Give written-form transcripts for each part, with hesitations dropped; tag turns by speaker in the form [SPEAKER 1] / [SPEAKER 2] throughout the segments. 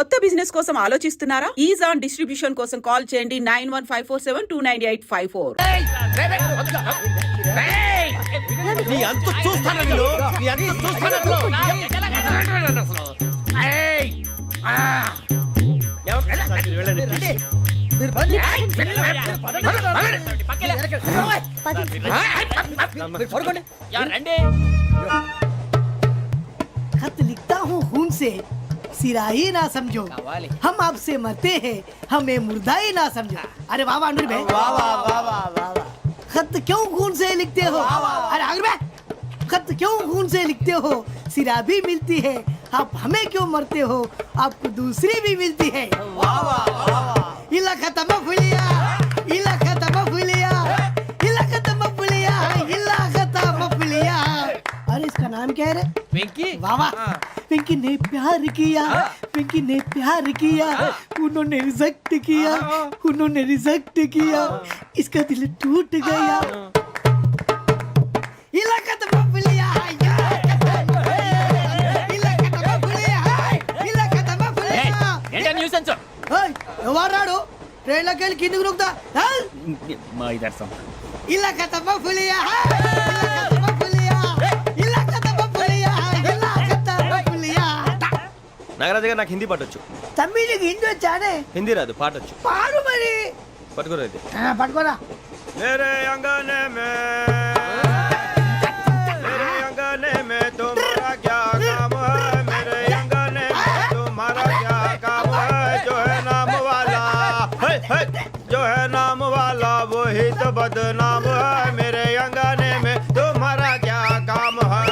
[SPEAKER 1] కొత్త బిజినెస్ కోసం ఆలోచిస్తున్నారా? ఈజ్ ఆన్ డిస్ట్రిబ్యూషన్ కోసం కాల్ చేయండి 9154722984.
[SPEAKER 2] खत लिखता हूँ खून से, सिरा ही ना समझो, हम आपसे मरते हैं, हमें मुर्दा ही ना समझो। अरे वाह वाह अनुर भाई, वाह वाह वाह वाह वाह। खत क्यों खून से लिखते हो? अरे अनुर भाई, खत क्यों खून से लिखते हो? सिरा भी मिलती है, आप हमें क्यों मरते हो? आपको दूसरी भी मिलती है। वाह वाह वाह। इला खत्म फुलिया, इला खत्म फुलिया, इला खत्म फुलिया, इला खत्म फुलिया। अरे इसका नाम क्या है रे?
[SPEAKER 3] వెంకీ
[SPEAKER 2] वाह वाह। पिंकी ने प्यार किया, पिंकी ने प्यार किया, उन्होंने रिजेक्ट किया, उन्होंने रिजेक्ट किया, इसका दिल टूट गया। इलाका तो बबलिया है, इलाका तो बबलिया है, इलाका तो बबलिया।
[SPEAKER 3] ఏంటా న్యూసెన్స్
[SPEAKER 2] ओए, ఎవరు రాడు? ట్రైన్ లోకి వెళ్ళి కిందకి నొక్కుతా.
[SPEAKER 3] మా ఇదర్సం
[SPEAKER 2] इलाका तो बबलिया है, इलाका तो बबलिया, इलाका तो बबलिया है, इलाका तो बबलिया।
[SPEAKER 4] నాగరాజు గారు నాకు హిందీ పాటొచ్చు.
[SPEAKER 2] తమ్మి నీకు హిందీ వచ్చానే?
[SPEAKER 4] హిందీ రాదు, పాటొచ్చు.
[SPEAKER 2] పాడు మరి.
[SPEAKER 4] పట్టుకోరు అయితే.
[SPEAKER 2] పట్టుకోరా.
[SPEAKER 4] मेरे अंगने में तुम्हारा क्या काम है? मेरे अंगने में तुम्हारा क्या काम है? जो है नाम वाला, जो है नाम वाला वही तो बदनाम है. मेरे अंगने में तुम्हारा क्या काम है?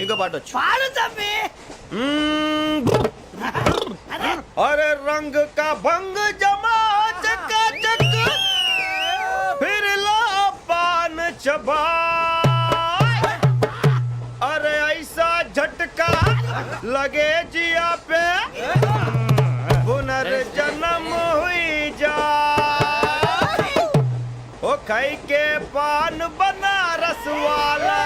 [SPEAKER 4] इनको पाटोచ్చు.
[SPEAKER 2] పాడు తమ్మి.
[SPEAKER 4] अरे रंग का भंग जमा चकाचक, फिर ला पान चबा. अरे ऐसा झटका लगे जिया पे, पुनर्जन्म हुई जा. ओ खाई के पान बनारस वाला,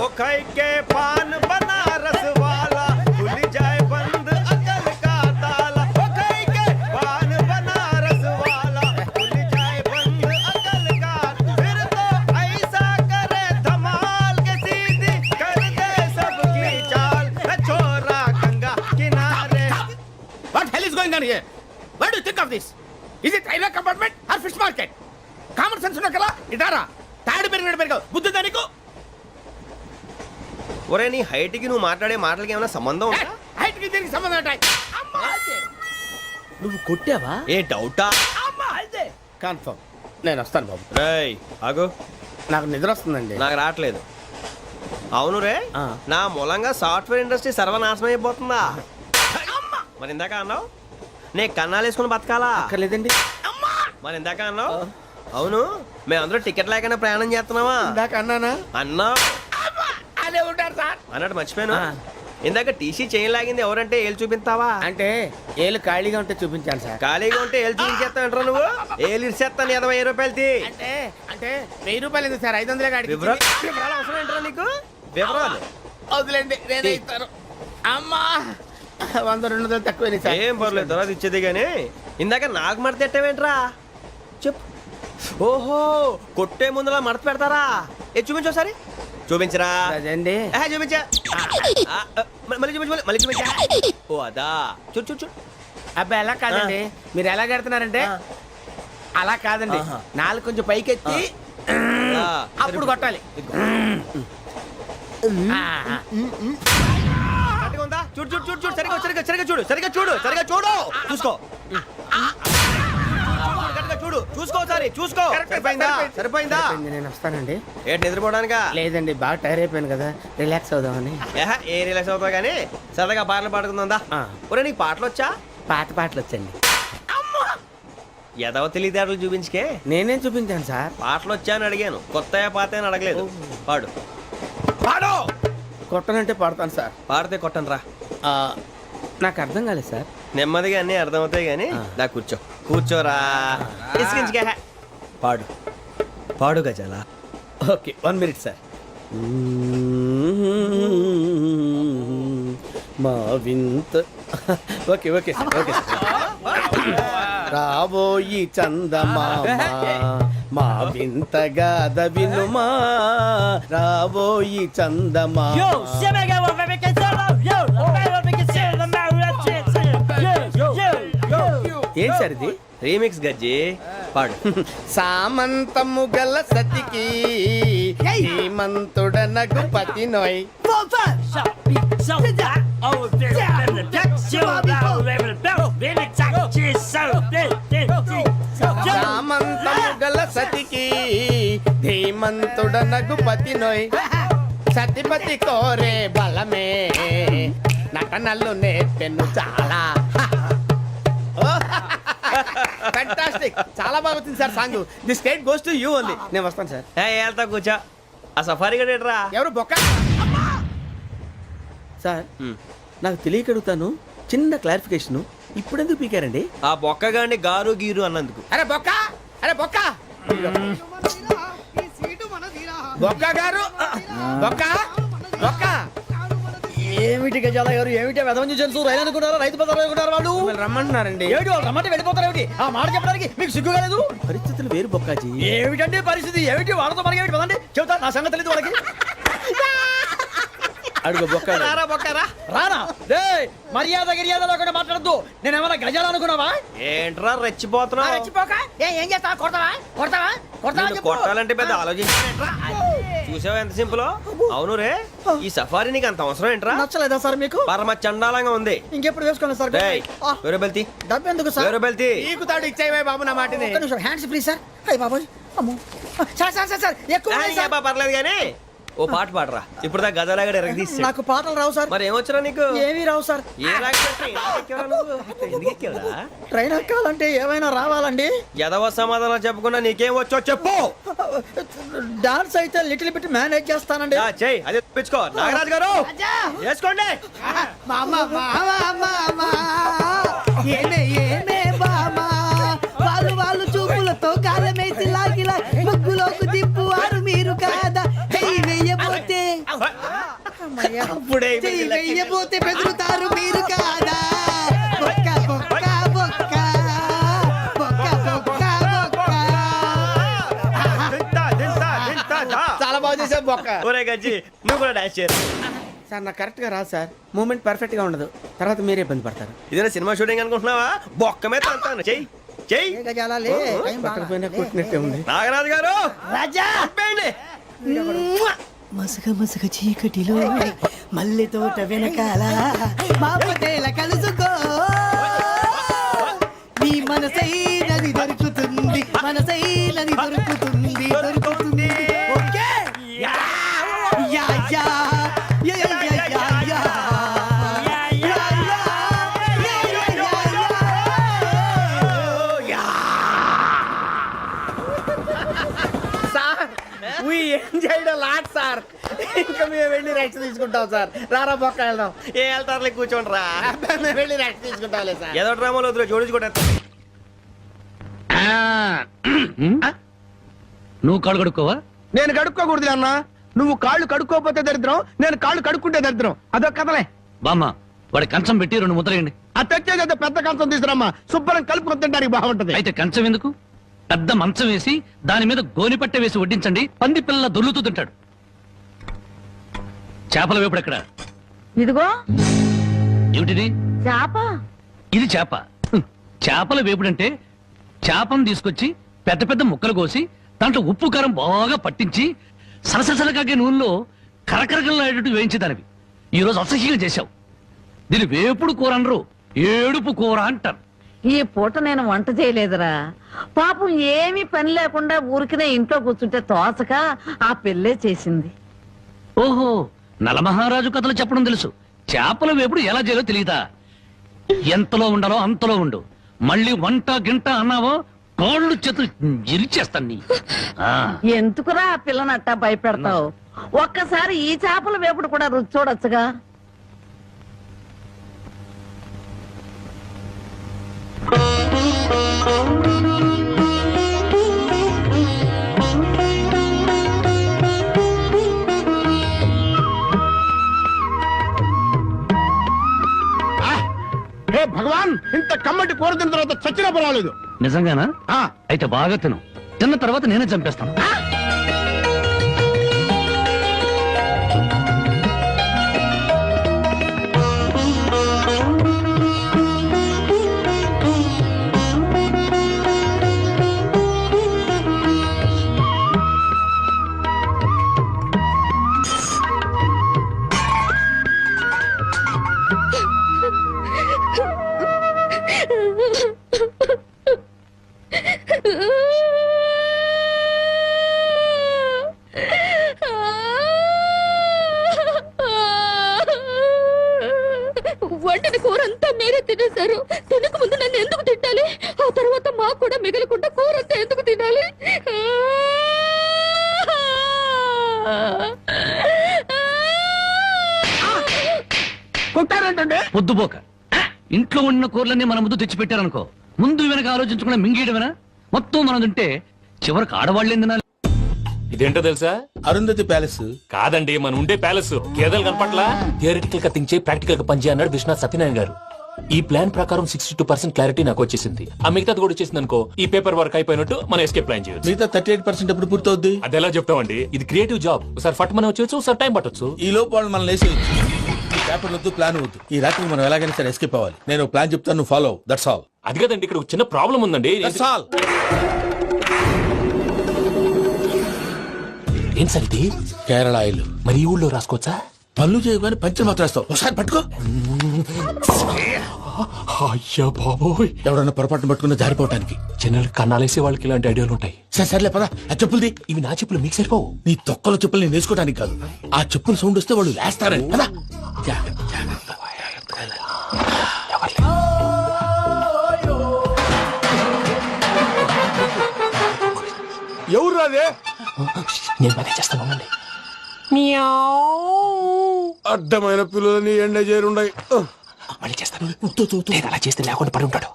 [SPEAKER 4] ओ खाई के पान बनारस वाला, खुल जाए बंद अकल का ताला. ओ खाई के पान बनारस वाला, खुल जाए बंद अकल का. फिर तो ऐसा करे धमाल के सीधी कर दे सबकी चाल. छोरा गंगा किनारे.
[SPEAKER 3] What hell is going on here? What do you think of this? Is it railway compartment or fish market? Common sense ఉన్న కదా ఇదారా తాడు పెరిగాడు బుద్ధి దానికి.
[SPEAKER 4] ఒరే నీ హైట్ కి నువ్వు మాట్లాడే మాటలకి ఏమైనా సంబంధం ఉందా?
[SPEAKER 3] హైట్ కి దీనికి సంబంధం ఉంటాయి. అమ్మా నువ్వు కొట్టావా?
[SPEAKER 4] ఏ డౌటా?
[SPEAKER 3] అమ్మా అయితే కన్ఫర్మ్. నేను వస్తాను బాబు.
[SPEAKER 4] రేయ్ ఆగు,
[SPEAKER 3] నాకు నిద్ర వస్తుందండి.
[SPEAKER 4] నాకు రావట్లేదు. అవును రే,
[SPEAKER 3] ఆ.
[SPEAKER 4] నా మూలంగా సాఫ్ట్వేర్ ఇండస్ట్రీ సర్వనాశనం అయిపోతుందా? మరి ఇందాక అన్నావు నే కన్నాలు వేసుకుని బతకాలా?
[SPEAKER 3] అక్కర్లేదండి. అమ్మా
[SPEAKER 4] మరి ఇందాక అన్నావు అవును మేమందరూ టికెట్ లేకుండా ప్రయాణం చేస్తున్నావా?
[SPEAKER 3] ఇందాక అన్నానా?
[SPEAKER 4] అన్నా
[SPEAKER 3] అదే ఉంటారు సార్.
[SPEAKER 4] అన్నట్టు మర్చిపోయాను.
[SPEAKER 3] ఆ.
[SPEAKER 4] ఇందాక టీసీ చేయి లాగింది ఎవరంటే ఏళ్ళు చూపిస్తావా?
[SPEAKER 3] అంటే ఏళ్ళు ఖాళీగా ఉంటే చూపించాను సార్.
[SPEAKER 4] ఖాళీగా ఉంటే ఏళ్ళు చూపించేస్తానంటారా నువ్వు? ఏళ్ళు ఇచ్చేస్తాను 20 రూపాయలది.
[SPEAKER 3] అంటే అంటే 1000 రూపాయలు ఎందుకు సార్? 500 కాడికి
[SPEAKER 4] వివరాలు అవసరం ఏంటారా నీకు? వివరాలు
[SPEAKER 3] వదిలేండి, నేనే ఇస్తాను. అమ్మా 100 200 తక్కువ సార్.
[SPEAKER 4] ఏం పర్లేదు, తర్వాత ఇచ్చేది. కానీ ఇందాక నాకు మడత ఎట్టవేంట్రా చెప్పు. ఓహో, కొట్టే ముందులా మడత పెడతారా? ఏ చూపించు ఒకసారి. చూపించరా?
[SPEAKER 3] అదండి.
[SPEAKER 4] చూపించా. మళ్ళీ చూపించు, మళ్ళీ చూపించా. ఓ అదా, చూడు చూడు చూడు.
[SPEAKER 3] అబ్బాయి ఎలా కాదండి, మీరు ఎలా కడుతున్నారంటే అలా కాదండి. నాలుగు కొంచెం పైకెత్తి అప్పుడు కొట్టాలి.
[SPEAKER 4] కరెక్ట్గా ఉందా? చూడు చూడు చూడు చూడు. సరిగా సరిగా సరిగా చూడు, సరిగా చూడు, సరిగా చూడు. చూసుకో చూడు, చూసుకో సారి చూసుకో. సరిపోయిందా? సరిపోయిందా?
[SPEAKER 3] నేను వస్తానండి.
[SPEAKER 4] ఏంటి నిద్రపోవడానికా?
[SPEAKER 3] లేదండి, బాగా టైర్ అయిపోయాను కదా, రిలాక్స్ అవుదామని.
[SPEAKER 4] ఏ రిలాక్స్ అవుతావు కానీ సరదాగా పాటలు పాడుకుందా? ఒరే నీకు పాటలు వచ్చా?
[SPEAKER 3] పాత పాటలు వచ్చండి.
[SPEAKER 4] ఎదవ తెలివితేటలు చూపించుకే.
[SPEAKER 3] నేనేం చూపించాను సార్?
[SPEAKER 4] పాటలు వచ్చా అని అడిగాను, కొత్త పాత అని అడగలేదు. పాడు పాడు.
[SPEAKER 3] కొట్టనంటే పాడతాను సార్.
[SPEAKER 4] పాడితే కొట్టను రా.
[SPEAKER 3] నాకు అర్థం కాలేదు సార్.
[SPEAKER 4] నెమ్మదిగా అన్నీ అర్థమవుతాయి కానీ నా కూర్చో. కూర్చోరా. ఇసుకించుకే. పాడు పాడు గజాల.
[SPEAKER 3] Okay, 1 minute sir. మా వింత okay okay sir okay sir రాబోయి చందమామ మా వింత గాథ వినుమా రాబోయి చందమామ ఏం సార్ ఇది
[SPEAKER 4] రీమిక్స్ గజ్జి పాడు.
[SPEAKER 3] సామంతము గల సతికి హేమంతుడనగు పతి నోయ్ సామంతము గల సతికి ధీమంతుడనగు పతి నోయ్ సతిపతి కోరే బలమే నటనలు నేర్పెను చాలా ఫ్యాంటాస్టిక్ చాలా బాగా వచ్చింది sir song the state goes to you only నేను వస్తాను సార్
[SPEAKER 4] వెళ్తా కూర్చో. ఆ సఫారీ గడేట్రా.
[SPEAKER 3] ఎవరు బొక్క సార్ నాకు తెలియక అడుగుతాను చిన్న క్లారిఫికేషన్ ఇప్పుడెందుకు పీకారండి
[SPEAKER 4] ఆ బొక్కగాండి గారు గీరు అన్నందుకు.
[SPEAKER 3] అరే బొక్క అరే బొక్క బొక్క గారు బొక్క బొక్క
[SPEAKER 5] ఏమిటి గజాల గారు ఏమిటి వెదవని జంతువు రైలు అనుకున్నారా రైతు బజార్ అనుకున్నారు వాళ్ళు
[SPEAKER 3] మిమ్మల్ని రమ్మంటున్నారండి
[SPEAKER 5] ఏమిటి వాళ్ళు రమ్మంటే వెళ్ళిపోతారు ఏమిటి ఆ మాట చెప్పడానికి మీకు సిగ్గు కాలేదు
[SPEAKER 3] పరిస్థితులు వేరు బొక్కాజీ
[SPEAKER 5] ఏమిటండి పరిస్థితి ఏమిటి వాళ్ళతో మనకి ఏమిటి పదండి చెబుతా నా సంగతి తెలియదు వాళ్ళకి
[SPEAKER 3] అడుగు బొక్క
[SPEAKER 4] రారా బొక్కరా.
[SPEAKER 5] రానా రే మర్యాద గిర్యాద లేకుండా మాట్లాడద్దు నేను ఏమైనా గజాలు అనుకున్నావా
[SPEAKER 4] ఏంట్రా రెచ్చిపోతున్నావు?
[SPEAKER 5] రెచ్చిపోక ఏం చేస్తావా కొడతావా కొడతావా కొడతావా
[SPEAKER 4] నిన్ను
[SPEAKER 5] చెప్పు.
[SPEAKER 4] కొట్టాలంటే పెద్ద ఆలోచించానేట్రా. చూసావా ఎంత సింపుల్. అవును రే ఈ సఫారీ నీకు అంత అవసరం ఏంట్రా?
[SPEAKER 5] నచ్చలేదా సార్ మీకు
[SPEAKER 4] పరమ చండాలంగా ఉంది.
[SPEAKER 5] ఇంకెప్పుడు వేసుకోండి సార్
[SPEAKER 4] డేయ్,
[SPEAKER 5] ఆ,
[SPEAKER 4] వేరే బెల్తి
[SPEAKER 5] డబ్బు ఎందుకు సార్
[SPEAKER 4] వేరే బెల్తి.
[SPEAKER 3] నీకు తాడు ఇచ్చాయి బాబు నా మాటని
[SPEAKER 5] ఒక్క నిమిషం హ్యాండ్స్ ప్లీజ్ సార్ అయ్యి బాబోయ్ అమ్మో సార్ సార్ సార్ సార్ ఎక్కువ ఉన్నాయి సార్.
[SPEAKER 4] పర్లేదు కానీ ఓ పాట పాడరా. ఇప్పుడు దా గదలాగడ ఎరగ తీసి.
[SPEAKER 5] నాకు పాటలు రావు సార్
[SPEAKER 4] మరి ఏమొచ్చరా నీకు?
[SPEAKER 5] ఏమీ రావు సార్
[SPEAKER 4] ఏ ఎందుకు ఎక్కావురా?
[SPEAKER 5] ట్రైన్ ఎక్కాలంటే ఏమైనా రావాలండి
[SPEAKER 4] ఎదవ సమాధానం చెప్పకుండా నీకేం వచ్చో చెప్పు.
[SPEAKER 5] డాన్స్ అయితే లిటిల్ బిట్ మేనేజ్ చేస్తానండి
[SPEAKER 4] చెయ్యి అదే తెప్పించుకో. నాగరాజు గారు వేసుకోండి.
[SPEAKER 2] మామ మామ మామ ఏమే ఏమే బామా వాళ్ళు వాళ్ళు చూపులతో కాలమేసి లాగిలా ముగ్గులోకి తిప్పువారు మీరు కాదా చెయ్యి వెయ్యబోతే
[SPEAKER 4] అప్పుడే
[SPEAKER 2] చెయ్యి వెయ్యబోతే బెదురుతారు మీరు కాదా బొక్క బొక్క బొక్క బొక్క బొక్క బొక్క
[SPEAKER 3] చాలా బాగా చేసావు బొక్క
[SPEAKER 4] ఒరే గజ్జి నువ్వు కూడా డాన్స్ చేయరు.
[SPEAKER 3] సార్ నాకు కరెక్ట్ గా రాదు సార్ మూమెంట్ పర్ఫెక్ట్ గా ఉండదు తర్వాత మీరే ఇబ్బంది పడతారు
[SPEAKER 4] ఇదేనా సినిమా షూటింగ్ అనుకుంటున్నావా? బొక్క మీద అంటాను. చెయ్యి చెయ్యి.
[SPEAKER 5] ఏ గజాలాలే, టైం బాగా.
[SPEAKER 3] పక్కన పోయినా కొట్టినట్టే ఉంది
[SPEAKER 4] నాగరాజు గారు
[SPEAKER 5] రాజా
[SPEAKER 4] ఆపేయండి.
[SPEAKER 2] మసగ మసగ చీకటిలో మల్లె తోట వెనకాల మా పటేల కలుసుకో నీ మనసైనది దొరుకుతుంది మనసైనది దొరుకుతుంది దొరుకుతుంది okay yeah yeah yeah yeah yeah yeah yeah yeah
[SPEAKER 3] sir we enjoyed a lot sir ఇంకా మేము వెళ్ళి రెస్ట్ తీసుకుంటాం సార్ రారా బొక్క వెళ్దాం
[SPEAKER 4] ఏ వెళ్తారులే కూర్చోండి రా.
[SPEAKER 3] మేము వెళ్ళి రెస్ట్ తీసుకుంటాంలే సార్
[SPEAKER 4] ఏదో డ్రామాలో వద్దులే జోడించుకుంటా.
[SPEAKER 6] నువ్వు కాళ్ళు కడుక్కోవా?
[SPEAKER 3] నేను కడుక్కోకూడదు అన్న నువ్వు కాళ్ళు కడుక్కోపోతే దరిద్రం నేను కాళ్ళు కడుక్కుంటే దరిద్రం అదొక కథలే
[SPEAKER 6] బామ్మ వాడి కంచం పెట్టి 2 ముద్రయండి.
[SPEAKER 3] ఆ తెచ్చేది పెద్ద కంచం తీసుకురమ్మా శుభ్రం కలుపుకొని తింటానికి బాగుంటది
[SPEAKER 6] అయితే కంచం ఎందుకు పెద్ద మంచం వేసి దాని మీద గోనిపట్ట వేసి వడ్డించండి. పంది పిల్ల దొర్లుతూ తింటాడు. చేపల వేపుడు ఎక్కడ?
[SPEAKER 7] ఇదిగో
[SPEAKER 6] ఏమిటిది?
[SPEAKER 7] చేప.
[SPEAKER 6] ఇది చేప. చేపల వేపుడంటే చేపను తీసుకొచ్చి పెద్ద పెద్ద ముక్కలు కోసి దాంట్లో ఉప్పు కారం బాగా పట్టించి సరసరసలకాగే నూనెలో కరకరకలాడేటట్టు వేయించేదానివి. ఈ రోజు అసహ్యంగా చేశావు. దీని వేపుడు కూర అనరు, ఏడుపు కూర అంటారు.
[SPEAKER 7] ఈ పూట నేను వంట చేయలేదురా. పాపం ఏమీ పని లేకుండా ఊరికినే ఇంట్లో కూర్చుంటే తోచక ఆ పెళ్ళే చేసింది.
[SPEAKER 6] ఓహో, నలమహారాజు కథలు చెప్పడం తెలుసు. చేపల వేపుడు ఎలా చేయాలో తెలియదా? ఎంతలో ఉండాలో అంతలో ఉండు. మళ్ళీ వంట గింట అన్నావో కాళ్ళు చేతులు ఇరిచేస్తాను నీ. ఆ.
[SPEAKER 7] ఎందుకురా ఆ పిల్లనట్టా భయపెడతావు? ఒక్కసారి ఈ చేపల వేపుడు కూడా రుచి చూడొచ్చుగా.
[SPEAKER 3] హే భగవాన్, ఇంత కమ్మటి కూర తిన్న తర్వాత చచ్చినా పర్వాలేదు.
[SPEAKER 6] నిజంగానా?
[SPEAKER 3] ఆ,
[SPEAKER 6] అయితే బాగా తిను. తిన్న తర్వాత నేనే చంపేస్తాను.
[SPEAKER 8] వండిన కూర అంతా మీరే తినేశారు. తినక ముందు నన్ను ఎందుకు తిట్టాలి? ఆ తర్వాత మాకు కూడా మిగలకుండా కూర అంతా ఎందుకు తినాలి?
[SPEAKER 3] కొట్టారంటే
[SPEAKER 6] పొద్దుపోక ఇంట్లో ఉన్న కూరలన్నీ మన ముందు తెచ్చిపెట్టారనుకో, ముందు వెనక ఆలోచించకుండా మింగేయడమేనా? మొత్తం మనం తింటే చివరికి ఆడవాళ్ళేం తినాలి?
[SPEAKER 9] ఇదేంటో తెలుసా?
[SPEAKER 3] అరుంధతి ప్యాలెస్
[SPEAKER 9] కాదండి, మన ఉండే ప్యాలెస్. గేదెలు కనపట్లా? థియరిటికల్ గా థింక్ చేయి, ప్రాక్టికల్ గా పనిచేయి అన్నాడు విశ్వనాథ్ సత్యనారాయణ గారు. ఈ ప్లాన్ ప్రకారం 62% క్లారిటీ నాకు వచ్చేసింది. ఆ మిగతాది కూడా వచ్చేసింది అనుకో, ఈ పేపర్ వర్క్ అయిపోయినట్టు మనం ఎస్కేప్ ప్లాన్ చేయొచ్చు.
[SPEAKER 3] మిగతా 38% ఎప్పుడు పూర్తవుద్ది?
[SPEAKER 9] అది ఎలా చెప్తామండి? ఇది క్రియేటివ్ జాబ్. ఒకసారి ఫట్ మనం వచ్చేయచ్చు, ఒకసారి టైం పట్టొచ్చు.
[SPEAKER 3] ఈ లోపు వాళ్ళు మనం లేసేయచ్చు. ఈ పేపర్ వద్దు, ప్లాన్ వద్దు. ఈ రాత్రి మనం ఎలాగైనా సరే ఎస్కేప్ అవ్వాలి. నేను ప్లాన్ చెప్తాను, నువ్వు ఫాలో. That's all.
[SPEAKER 9] అది కదండి, ఇక్కడ ఒక చిన్న ప్రాబ్లం ఉందండి.
[SPEAKER 3] That's all.
[SPEAKER 9] ఏం సార్ ఇది?
[SPEAKER 3] కేరళ ఆయిల్.
[SPEAKER 9] మరి ఈ ఊళ్ళో రాసుకోవచ్చా?
[SPEAKER 3] పళ్ళు చేయగానే పంచర్ మాత్రం వేస్తావు. ఒకసారి పట్టుకో.
[SPEAKER 9] అయ్యా బాబోయ్,
[SPEAKER 3] ఎవడన్నా పొరపాటున పట్టుకున్న జారిపోవటానికి.
[SPEAKER 9] జనరల్ కన్నాలేసే వాళ్ళకి ఇలాంటి ఐడియాలు ఉంటాయి.
[SPEAKER 3] సర్లే పదా, ఆ చెప్పులది.
[SPEAKER 9] ఇవి నా చెప్పులు మీకు సరిపోవు.
[SPEAKER 3] నీ తొక్కల చెప్పులు నేను వేసుకోవడానికి కాదు, ఆ చెప్పులు సౌండ్ వస్తే వాళ్ళు వేస్తారని. పదా.
[SPEAKER 4] ఎవరు రాదే?
[SPEAKER 9] నేను మేనేజ్ చేస్తాను, ఉండండి.
[SPEAKER 4] అడ్డమైన పిల్లలని ఎండ చేరుండయి.
[SPEAKER 9] మళ్ళీ చేస్తాను. లేదు, అలా చేస్తే లేకుండా పడి ఉంటాడు.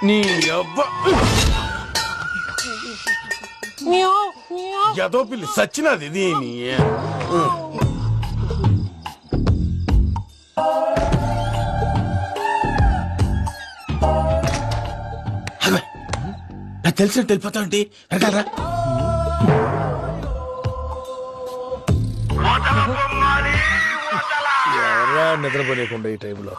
[SPEAKER 4] నీ అబ్బ ఎదో పిల్లి సచ్చినది దీని.
[SPEAKER 3] నాకు తెలిసినట్టు వెళ్ళిపోతావంటి. వెనకాలరా.
[SPEAKER 4] ఎవరా నిద్రపోలేకుండా ఈ టైంలో?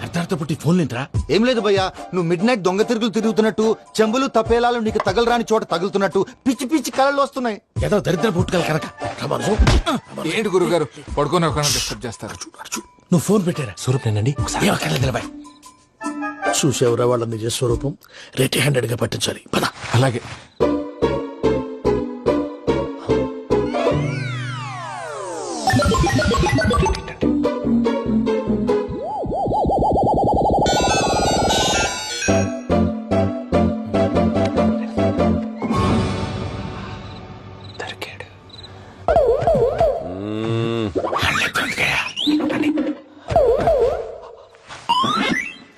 [SPEAKER 3] అర్ధార్థ పుట్టి ఫోన్ లేంట్రా.
[SPEAKER 10] ఏం లేదు భయ్యా, నువ్వు మిడ్ నైట్ దొంగ తిరుగులు తిరుగుతున్నట్టు, చెంబులు తపేలాలు నీకు తగలరాని చోట తగులుతున్నట్టు పిచ్చి పిచ్చి కళలు వస్తున్నాయి.
[SPEAKER 3] ఏదో దరిద్ర పుట్టుకల కనుక.
[SPEAKER 11] ఏంటి గురుగారు పడుకొని ఒక డిస్టర్బ్ చేస్తారు?
[SPEAKER 3] నువ్వు ఫోన్ పెట్టారా?
[SPEAKER 9] స్వరూపేనండి, ఒకసారి
[SPEAKER 3] ఏమక్కర్లేదు నిలబాయ్. చూసేవరా వాళ్ళ నిజ స్వరూపం. రెట్టి హ్యాండెడ్ గా పట్టించాలి. పద.
[SPEAKER 11] అలాగే.
[SPEAKER 9] దొరికాడు.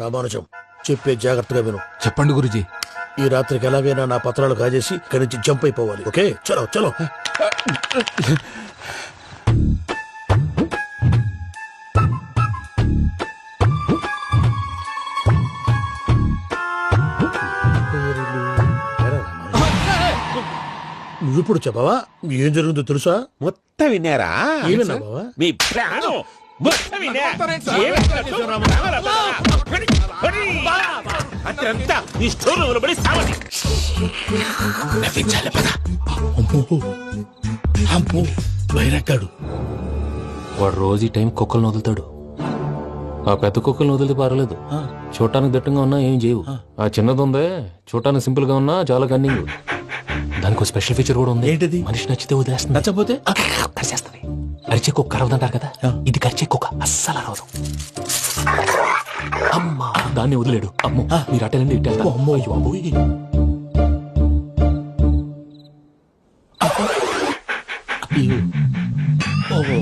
[SPEAKER 3] రామానుజం, చెప్పే జాగ్రత్తగా విను.
[SPEAKER 11] చెప్పండి గురుజీ.
[SPEAKER 3] ఈ రాత్రికి ఎలాగైనా నా పత్రాలు కాజేసి ఇక్కడి నుంచి జంప్ అయిపోవాలి. ఓకే, చలో చలో. నువ్విప్పుడు చెప్పవా ఏం జరుగుతుందో తెలుసా?
[SPEAKER 4] మొత్తం విన్నారా?
[SPEAKER 3] ఏమన్నా బావా?
[SPEAKER 4] మీ ప్రాణం మొత్తం విన్నా? అదంతా ఈ స్టోర్ రూమ్ లో పడి సావని.
[SPEAKER 3] నవ్వించాలి. పద. అమ్మో అమ్మో, బైరక్కాడు.
[SPEAKER 9] వాడు రోజు ఈ టైం కుక్కలను వదులుతాడు. ఆ పెద్ద కుక్కలను వదిలితే పర్వాలేదు, చూడటానికి దట్టంగా ఉన్నా ఏం చేయవు. ఆ చిన్నది ఉందే, చూడటానికి సింపుల్ గా ఉన్నా చాలా కన్నింగ్. దానికి స్పెషల్ ఫీచర్ కూడా ఉంది.
[SPEAKER 3] ఏంటిది?
[SPEAKER 9] మనిషి నచ్చితే వదిలేస్తుంది,
[SPEAKER 3] నచ్చపోతే
[SPEAKER 9] కరిచేస్తుంది. అరిచే కుక్క అరవదంటారు కదా, ఇది కరిచే కుక్క అస్సలు అరవదు. అమ్మా, దాన్ని వదిలేడు. అమ్మో, మీరు అటెండి ఇట్టే. అమ్మో, అయ్యో అమ్మోయ్.
[SPEAKER 3] ఓహో,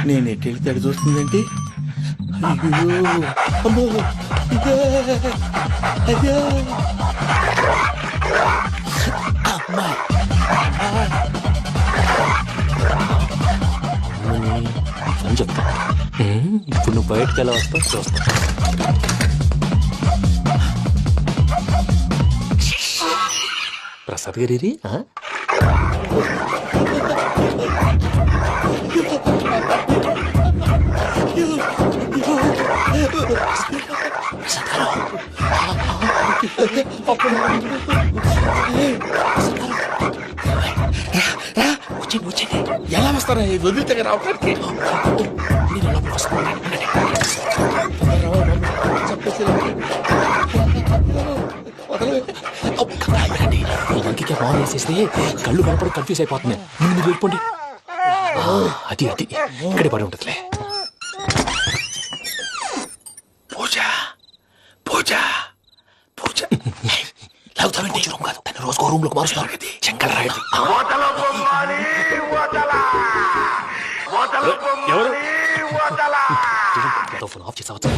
[SPEAKER 3] నేను ఎట్టెళ్తాడు చూస్తుందేంటి? అయ్యో అమ్మో, ఇదే అదే. అమ్మా
[SPEAKER 9] అని చెప్తా. ఇప్పుడు నువ్వు బయటకు ఎలా వస్తావు చూస్తా. ప్రసాద్ గారి
[SPEAKER 3] ఎలా వస్తారా వదిలితే రావడానికి?
[SPEAKER 9] ఇంకే బాగా వేసేస్తే కళ్ళు కనపడి కన్ఫ్యూజ్ అయిపోతున్నాయి. మీరు వెళ్ళిపోండి. అది అది ఇక్కడే పడి ఉంటుందిలే.
[SPEAKER 3] పూజ పూజ పూజ లాగుతామంటే రూమ్ కాదు, తను రోజుకో రూమ్ లోకి మారుస్తారు. చెంకల రాయడు.
[SPEAKER 9] ఎవరు ఫోన్ ఆఫ్ చేసావచ్చు.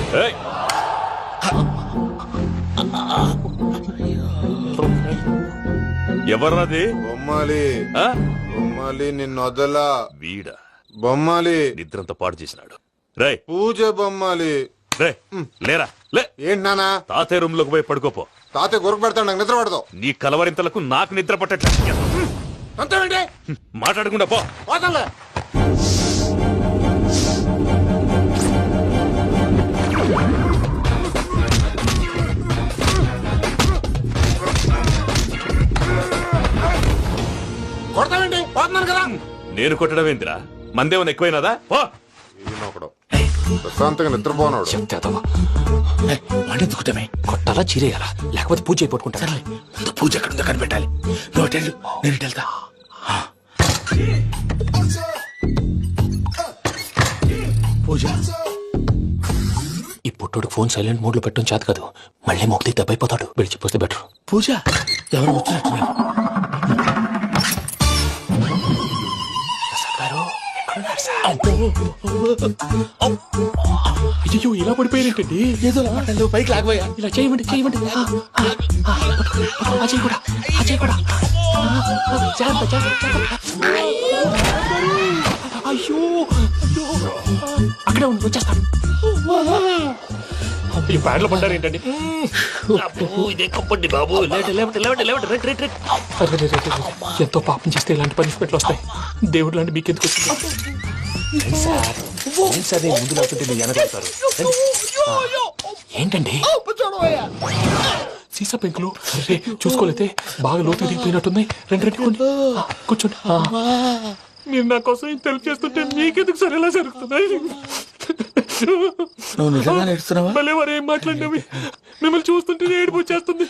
[SPEAKER 11] ఎవర్రాది?
[SPEAKER 12] బొమ్మాలి
[SPEAKER 11] ఆ?
[SPEAKER 12] బొమ్మాలి నిన్ను వదలా.
[SPEAKER 11] వీడా
[SPEAKER 12] బొమ్మాలి
[SPEAKER 11] నిద్రంతా పాడు చేసినాడు. రే
[SPEAKER 12] పూజ బొమ్మాలి.
[SPEAKER 11] రే లేరా లే.
[SPEAKER 12] ఏంటి నానా?
[SPEAKER 11] తాతయ్య రూమ్ లోకి పోయి పడుకోపో.
[SPEAKER 12] తాతయ్య గురకు పెడతాడు, నాకు నిద్ర పడతావు.
[SPEAKER 11] నీ కలవరింతలకు నాకు నిద్ర పట్టట్లేదు.
[SPEAKER 12] అంతేంటి
[SPEAKER 11] మాట్లాడకుండా పో.
[SPEAKER 12] పోతాలే. కొడతావేంటి? పోతున్నాను కదా.
[SPEAKER 11] నేను కొట్టడం ఏంటిరా? మందేమన్నా ఎక్కువైనదా? పో.
[SPEAKER 12] ఈయనొకడు ప్రశాంతంగా నిద్రపోనాడు.
[SPEAKER 3] మండెందుకుంటామే?
[SPEAKER 9] కొట్టాలా చీరేయాలా లేకపోతే పూజ అయిపోట్టుకుంటా.
[SPEAKER 3] ముందు పూజ ఎక్కడుందో కనిపెట్టాలి. నువ్వు వెళ్ళు, నేను వెళ్తా.
[SPEAKER 9] పూజ ఈ పుట్టోడు ఫోన్ సైలెంట్ మోడ్ లో పెట్టడం చేత కాదు. మళ్ళీ మొక్కి దెబ్బైపోతాడు. విడిచిపోతే బెటర్.
[SPEAKER 3] పూజ ఎవరు వచ్చినట్టున్నారు?
[SPEAKER 9] అయ్యో ఇలా పడిపోయినట్టండి.
[SPEAKER 3] ఏదో నువ్వు పైకి లాగబోయా.
[SPEAKER 9] ఇలా చేయమండి చేయమండి. అజయ్ కూడా అజయ్ కూడా అయ్యో అక్కడే ఉండి వచ్చేస్తాను. ఈ బ్యాడ్లో పడ్డారు ఏంటండి?
[SPEAKER 3] ఇదే కప్పండి బాబు.
[SPEAKER 9] ఎంతో పాపం చేస్తే ఇలాంటి పనిష్మెంట్లు వస్తాయి. దేవుడు లాంటి మీకెందుకు వచ్చింది?
[SPEAKER 3] సరే ముందు లేకుంటే మీరు వెనకాడతారు.
[SPEAKER 9] ఏంటండి సీసా పెంకులు? అరే చూసుకోలేతే బాగా లోతు దిగిపోయినట్టున్నాయి. రెండు రెండు కూర్చోండి. మీరు నా కోసం ఇంత హెల్ప్ చేస్తుంటే మీకెందుకు సరే ఎలా జరుగుతున్నాయి?
[SPEAKER 3] నువ్వు నిజంగా నేర్చుతున్నావా?
[SPEAKER 9] మళ్ళీ వారు ఏం మాట్లాడినవి? మిమ్మల్ని చూస్తుంటే ఏడుపు వచ్చేస్తుంది.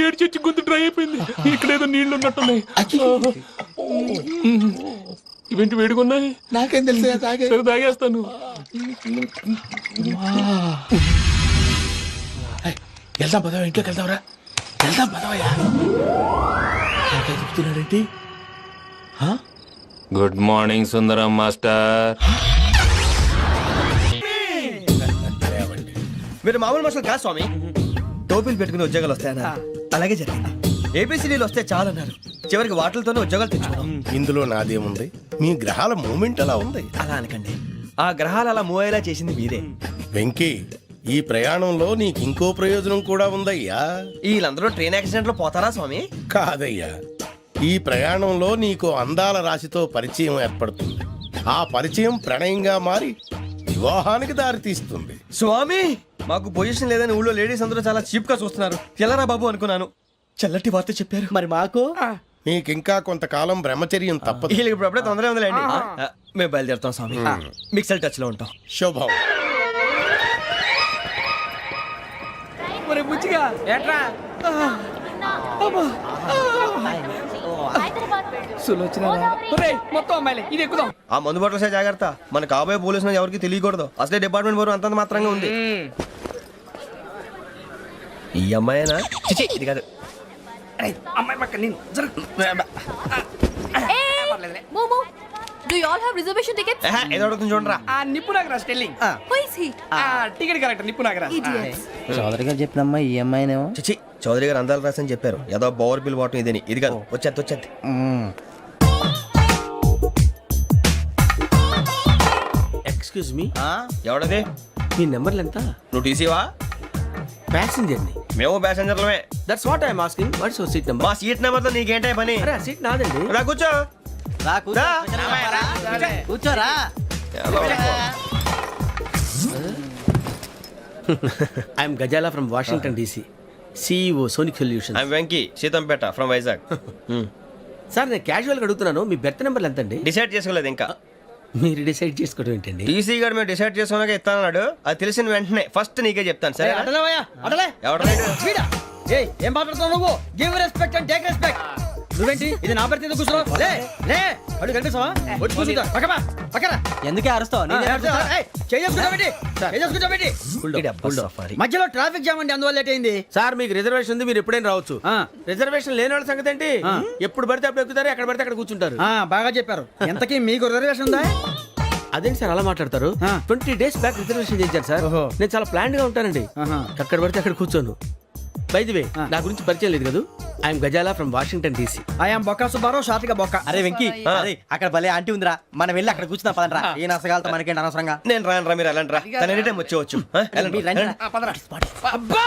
[SPEAKER 9] ఏడు చెట్టు గొంతు డ్రై అయిపోయింది. ఇక్కడ ఏదో నీళ్లు ఉన్నట్టున్నాయి. ఇవేంటి వేడుకున్నాయి?
[SPEAKER 3] నాకేం తెలుసు.
[SPEAKER 9] సరే తాగేస్తాను.
[SPEAKER 3] వెళ్దాం పదవా, ఇంట్లోకి వెళ్దాంరా. వెళ్దాం పదవయ్యా. చెప్తున్నాడేంటి?
[SPEAKER 9] గుడ్ మార్నింగ్ సుందరం మాస్టర్.
[SPEAKER 5] మీరు మామూలు మనుషులు కాదు స్వామి. టోపీలు పెట్టుకుని ఉద్యోగాలు వస్తాయన్నారు. అలాగే జరిగింది. ఏపీసీడీలు వస్తే చాలన్నారు. చివరికి వాటిలతోనే ఉద్యోగాలు తెచ్చుకున్నాం.
[SPEAKER 4] ఇందులో నాదేముంది? మీ గ్రహాల మూమెంట్ అలా ఉంది.
[SPEAKER 5] అలా అనకండి. ఆ గ్రహాలు అలా మూవ్ అయ్యేలా చేసింది మీరే.
[SPEAKER 4] వెంకీ, ఈ ప్రయాణంలో నీకు ఇంకో ప్రయోజనం కూడా ఉందయ్యా.
[SPEAKER 5] వీళ్ళందరూ ట్రైన్ యాక్సిడెంట్ లో పోతారా స్వామి?
[SPEAKER 4] కాదయ్యా, ఈ ప్రయాణంలో నీకు అందాల రాశితో పరిచయం ఏర్పడుతుంది. ఆ పరిచయం ప్రణయంగా మారి వివాహానికి దారితీస్తుంది.
[SPEAKER 5] స్వామి, మాకు పొజిషన్ లేదని ఊళ్ళో లేడీస్ అందరూ చాలా చీప్ గా చూస్తున్నారు. ఎలారా బాబు అనుకున్నాను. చల్లటి వార్త చెప్పారు.
[SPEAKER 2] మరి మాకు
[SPEAKER 4] నీకింకా కొంతకాలం బ్రహ్మచర్యం తప్పదు.
[SPEAKER 5] వీళ్ళకి ఇప్పుడు అప్పుడే తొందరగా ఉందిలేండి. మేము బయలుదేరుతాం స్వామి. మిక్సెల్ టచ్ లో ఉంటాం.
[SPEAKER 4] శుభం.
[SPEAKER 5] మొత్తం అమ్మాయిలే, ఇది ఎక్కుదాం. ఆ మందు బాటలు సే జాగ్రత్త. మన కాబోయే పోలీసులు ఎవరికి తెలియకూడదు. అసలే డిపార్ట్మెంట్ బోరు అంతంత మాత్రంగా ఉంది. ఈ అమ్మాయినా? చిచి, ఇది కాదు. అమ్మాయి పక్క నేను.
[SPEAKER 8] Do you all have reservation tickets?
[SPEAKER 5] ఏదో అడుగుతుంది చూడరా.
[SPEAKER 3] నిప్పు Nagaraj telling.
[SPEAKER 8] Who is he?
[SPEAKER 3] Ticket correct నిప్పు నాగరాజ్.
[SPEAKER 8] Idiots.
[SPEAKER 5] చౌదరి గారు చెప్పినమ్మా ఈ అమ్మాయినేమో. చిచి, చౌదరి గారు అందాలు రాసని చెప్పారు. ఏదో బోర్ బిల్ వాటం ఇదని. ఇది కాదు. వచ్చేది వచ్చేది.
[SPEAKER 3] Excuse me,
[SPEAKER 5] ఎవడది?
[SPEAKER 3] మీ నెంబర్లు ఎంత?
[SPEAKER 5] నువ్వు టీసీవా?
[SPEAKER 3] ప్యాసింజర్ ని.
[SPEAKER 5] మేము ప్యాసెంజర్లమే.
[SPEAKER 3] That's what I'm asking. What's your seat number?
[SPEAKER 5] మా సీట్ నెంబర్తో నీకేంటే పని?
[SPEAKER 3] అరే ఆ సీట్ నాదండి.
[SPEAKER 5] రా కూర్చో.
[SPEAKER 2] కూర్చోరా.
[SPEAKER 3] I'm Gazala from Washington DC, CEO Sonic Solution.
[SPEAKER 5] I'm Venky Seethampeta from Vizag.
[SPEAKER 3] Sir నేను క్యాజువల్గా అడుగుతున్నాను, మీ బెర్త్ నెంబర్లు ఎంత అండి?
[SPEAKER 5] డిసైడ్ చేసుకోలేదు ఇంకా.
[SPEAKER 3] మీరు డిసైడ్ చేసుకోవడం ఏంటండి?
[SPEAKER 5] టీసీ గారు మేము డిసైడ్ చేసుకున్నాక ఇస్తానన్నాడు. అది తెలిసిన వెంటనే ఫస్ట్ నీకే చెప్తాను. సరే
[SPEAKER 2] ఏం మాట్లాడుతున్నావు నువ్వు? Give respect and take respect. నువ్వేంటి ఇది నా పరిస్థితి కూర్చున్నావు? లే లే అడుగు కనిపిస్తావా? వచ్చి కూర్చుంటా. పక్కన ఎందుకే అరుస్తావు? మధ్యలో ట్రాఫిక్ జామ్ అండి, అందువల్ల లేట్ అయింది.
[SPEAKER 3] సార్ మీకు రిజర్వేషన్ ఉంది, మీరు ఎప్పుడైనా రావచ్చు. రిజర్వేషన్ లేని వాళ్ళ సంగతి ఏంటి? ఎప్పుడు పడితే అప్పుడు ఎక్కుతారు, ఎక్కడ పడితే అక్కడ కూర్చుంటారు.
[SPEAKER 2] బాగా చెప్పారు. ఎంతకీ మీకు రిజర్వేషన్ ఉందా?
[SPEAKER 3] అదేంటి సార్ అలా మాట్లాడతారు? 20 days బ్యాక్ రిజర్వేషన్ చేశారు సార్. నేను చాలా ప్లాన్డ్ గా ఉంటానండి. అక్కడ పడితే అక్కడ కూర్చోను. బై ది వే, నా గురించి పరిచయం లేదు కదా. I'm Gazala from Washington DC.
[SPEAKER 2] I'm Bokka Subbarao, షాతిక బొక్క. అరే వెంకీ, అక్కడ భలే ఆంటీ ఉందిరా, మనం వెళ్ళి అక్కడ కూర్చున్నా పదనరా. ఏ నసగాలతో మనకేంటి అనవసరంగా.
[SPEAKER 5] నేను రాను రా, మీరు వెళ్ళండి రా. తన ఎనీ టైం వచ్చేవచ్చు.
[SPEAKER 2] అబ్బా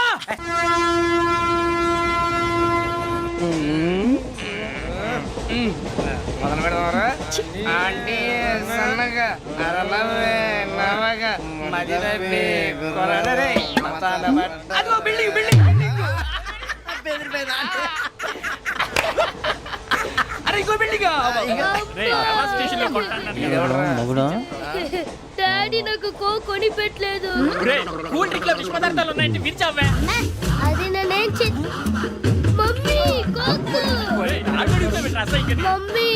[SPEAKER 8] డాడీ నాకు కొని పెట్టలేదు. అది నేనేం మమ్మీ మమ్మీ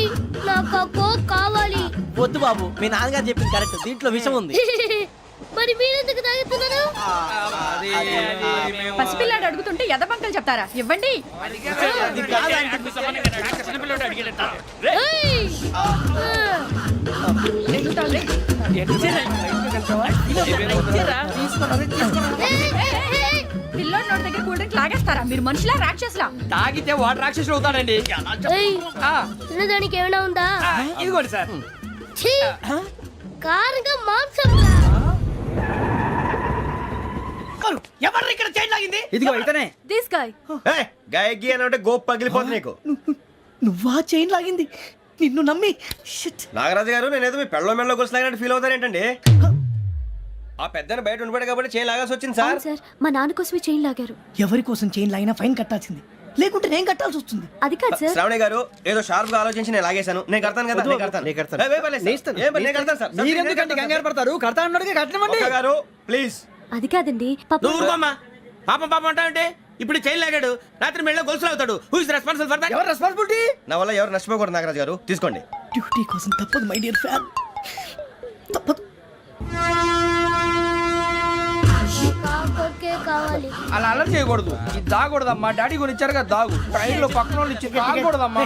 [SPEAKER 8] నాకు కోక్ కావాలి.
[SPEAKER 2] వద్దు బాబు, మీ నాన్నగారు చెప్పింది కరెక్ట్, దీంట్లో విషయం ఉంది.
[SPEAKER 8] మరి మీరెందుకు తాగుతున్నారు?
[SPEAKER 1] పసిపిల్లాడు అడుగుతుంటే ఎదబంకలు చెప్తారా? ఇవ్వండి. పిల్లోడి నోటి దగ్గర కూల్ డ్రింక్ లాగేస్తారా? మీరు మనుషులా రాక్షసులా?
[SPEAKER 2] తాగితే వాడు రాక్షసుడు అవుతాడండి.
[SPEAKER 8] తినడానికి ఏమైనా ఉందా?
[SPEAKER 2] ఇదిగోండి సార్.
[SPEAKER 8] కారుగా మాంసం.
[SPEAKER 2] ఎవరు ఇక్కడ చైన్ లాగింది? ఇదిగో ఇతనే.
[SPEAKER 8] This guy.
[SPEAKER 5] గాయకి అని అంటే గోప్ పగిలిపోతుంది నీకు.
[SPEAKER 2] నువ్వా చైన్ లాగింది? నిన్ను నమ్మి.
[SPEAKER 5] నాగరాజు గారు, నేనేదో మీ పెళ్ళ మెళ్ళ గురిసిలాగినట్టు ఫీల్ అవుతారేంటండి? ఆ పెద్దని బయట ఉండిపోయాడు కాబట్టి చైన్ లాగాల్సి వచ్చింది సార్.
[SPEAKER 8] సార్ మా నాన్న కోసమే చైన్ లాగారు.
[SPEAKER 2] ఎవరి కోసం చైన్ లాగినా ఫైన్ కట్టాల్సింది, లేకుంటే నేను కట్టాల్సి వస్తుంది.
[SPEAKER 8] అది కాదు సార్.
[SPEAKER 5] శ్రావణి గారు ఏదో షార్ప్ గా ఆలోచించి నేను లాగేశాను. నేను కడతాను కదా.
[SPEAKER 2] మీరెందుకంటే కంగారు పడతారు? కడతా అన్నాడుగా కట్టమండి
[SPEAKER 5] గారు ప్లీజ్.
[SPEAKER 8] అది కాదండి.
[SPEAKER 3] పాపం అంటావంటే ఇప్పుడు చైన్ లాగాడు, రాత్రి మెళ్ళ గొలుసులు అవుతాడు. Who is responsible for that?
[SPEAKER 2] ఎవరు రెస్పాన్సిబిలిటీ?
[SPEAKER 5] నా వల్ల ఎవరు నష్టపోకూడదు నాగరాజు గారు, తీసుకోండి.
[SPEAKER 2] డ్యూటీ కోసం తప్పదు మై డియర్ ఫ్యాన్, తప్పదు.
[SPEAKER 8] కావాలి.
[SPEAKER 2] అలా అలర్ట్ చేయకూడదు. ఇది దాగకూడదమ్మా, డాడీ కొని ఇచ్చారు కదా దాగు. ట్రైన్ లో పక్కన వాళ్ళు ఇచ్చి దాగకూడదమ్మా.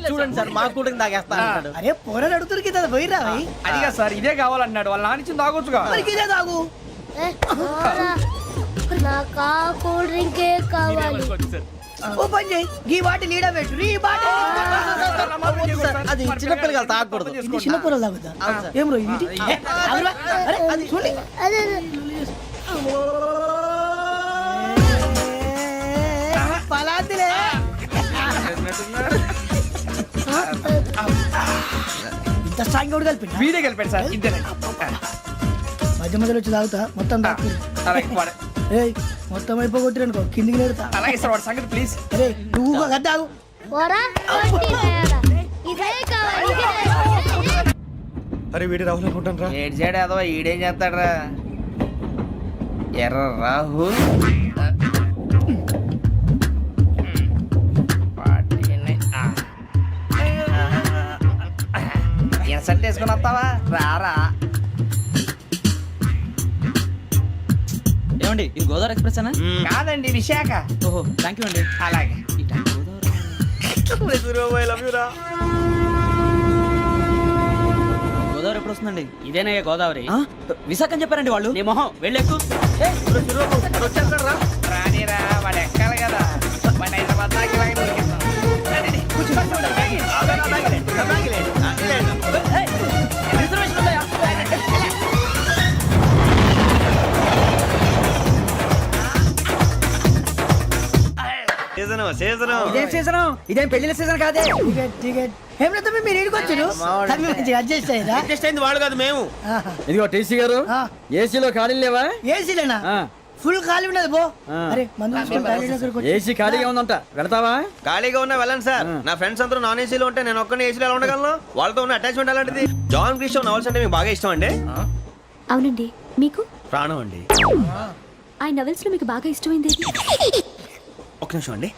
[SPEAKER 2] చూడండి సార్, మా కూడా తాగేస్తా. అరే పోరాడు అడుగుతారు కదా, పోయిరా. అదిగా సార్, ఇదే కావాలన్నాడు. వాళ్ళ నాన్న ఇచ్చింది తాగొచ్చుగా. ఇదే తాగు.
[SPEAKER 8] నాకు కూల్ డ్రింకే కావాలి.
[SPEAKER 2] ఓ పని చేయి, ఈ బాటిల్ లీడ పెట్టు. ఈ బాటిల్ అది చిన్నపిల్లలు తాగకూడదు. ఇది చిన్నపిల్లలు తాగుతా. ఏం రో ఇది? అరే అది చూడండి. పలాతిలే. ఇంత స్ట్రాంగ్ కూడా కలిపి వీడే కలిపాడు సార్. మధ్య మధ్యలో వచ్చి తాగుతా, మొత్తం తాగు. మొత్తం అయిపోగొట్టిరనుకో కిందికి నేడుతా. అలాగే సార్, వాడి సంగతి ప్లీజ్. అరే నువ్వు కదా తాగు.
[SPEAKER 5] అరే వీడి రాహుల్ అనుకుంటాను రా.
[SPEAKER 2] ఏడు సైడ్ ఏదో ఈడేం చేస్తాడరా? ఎర్ర రాహుల్ సెట్ వేసుకుని వస్తావా? రారా. ఏమండి ఇది గోదావరి ఎక్స్ప్రెస్ అనా? కాదండి, విశాఖ. ఓహో థ్యాంక్ యూ అండి. అలాగే. గోదావరి ఎప్పుడు వస్తుందండి? ఇదేనా గోదావరి? విశాఖ అని చెప్పారండి వాళ్ళు. నీ మొహం వెళ్ళెక్కు. రానిరా, వాడు ఎక్కాలి కదా. వాడు హైదరాబాద్ దాకా రిజర్వేషన్ ఉన్నాయా?
[SPEAKER 4] సీజన్
[SPEAKER 2] ఇదేం సీజన్? ఇదేం పెళ్లిన సీజన్ కాదే. టికెట్ టికెట్ ఏం లేదు మీరు ఇడికొచ్చారు అడ్జస్ట్ అయ్యారా?
[SPEAKER 3] అడ్జస్ట్ అయింది వాళ్ళు కాదు మేము.
[SPEAKER 5] ఇదిగో టీసీ గారు, ఏసీలో ఖాళీ లేవా?
[SPEAKER 2] ఏసీలేనా? ఫుల్ ఖాళీ ఉన్నది బో. అరే మందు తీసుకొని టాయిలెట్ దగ్గరకు వచ్చి.
[SPEAKER 5] ఏసీ ఖాళీగా ఉందంట, వెళతావా?
[SPEAKER 4] ఖాళీగా ఉన్నా వెళ్ళండి సార్. నా ఫ్రెండ్స్ అందరూ నాన్ ఏసీలో ఉంటే నేను ఒక్కనే ఏసీలో ఎలా ఉండగలను? వాళ్ళతో ఉన్న అటాచ్మెంట్ అలాంటిది. జాన్ గ్రిషవ్ నవల్స్ అంటే మీకు బాగా ఇష్టం అండి?
[SPEAKER 8] అవునండి. మీకు?
[SPEAKER 4] ప్రాణం అండి.
[SPEAKER 8] ఆ నవెల్స్ లో మీకు బాగా ఇష్టమైంది?
[SPEAKER 4] ఒక్క నిమిషం అండి.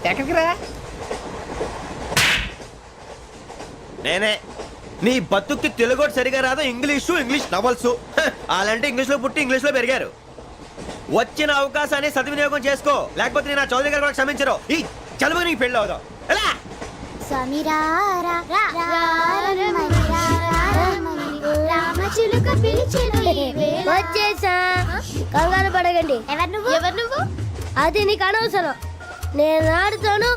[SPEAKER 2] ఎక్కడికి రా?
[SPEAKER 4] నేనే. నీ బతుక్కి తెలుగు సరిగా రాదు, ఇంగ్లీష్ నవల్స్. అలాంటి ఇంగ్లీష్ లో పుట్టి ఇంగ్లీష్ లో పెరిగారు. వచ్చిన అవకాశాన్ని సద్వినియోగం చేసుకో, లేకపోతే నేను నా చౌదరి గారు కూడా క్షమించరు. ఈ చదువు నీకు పెళ్ళి అవుదాం. ఎలా?
[SPEAKER 8] వచ్చేసా. కంగారు పడగండి. ఎవరు నువ్వు? అది నీకు అనవసరం. నేను ఆడుతాను,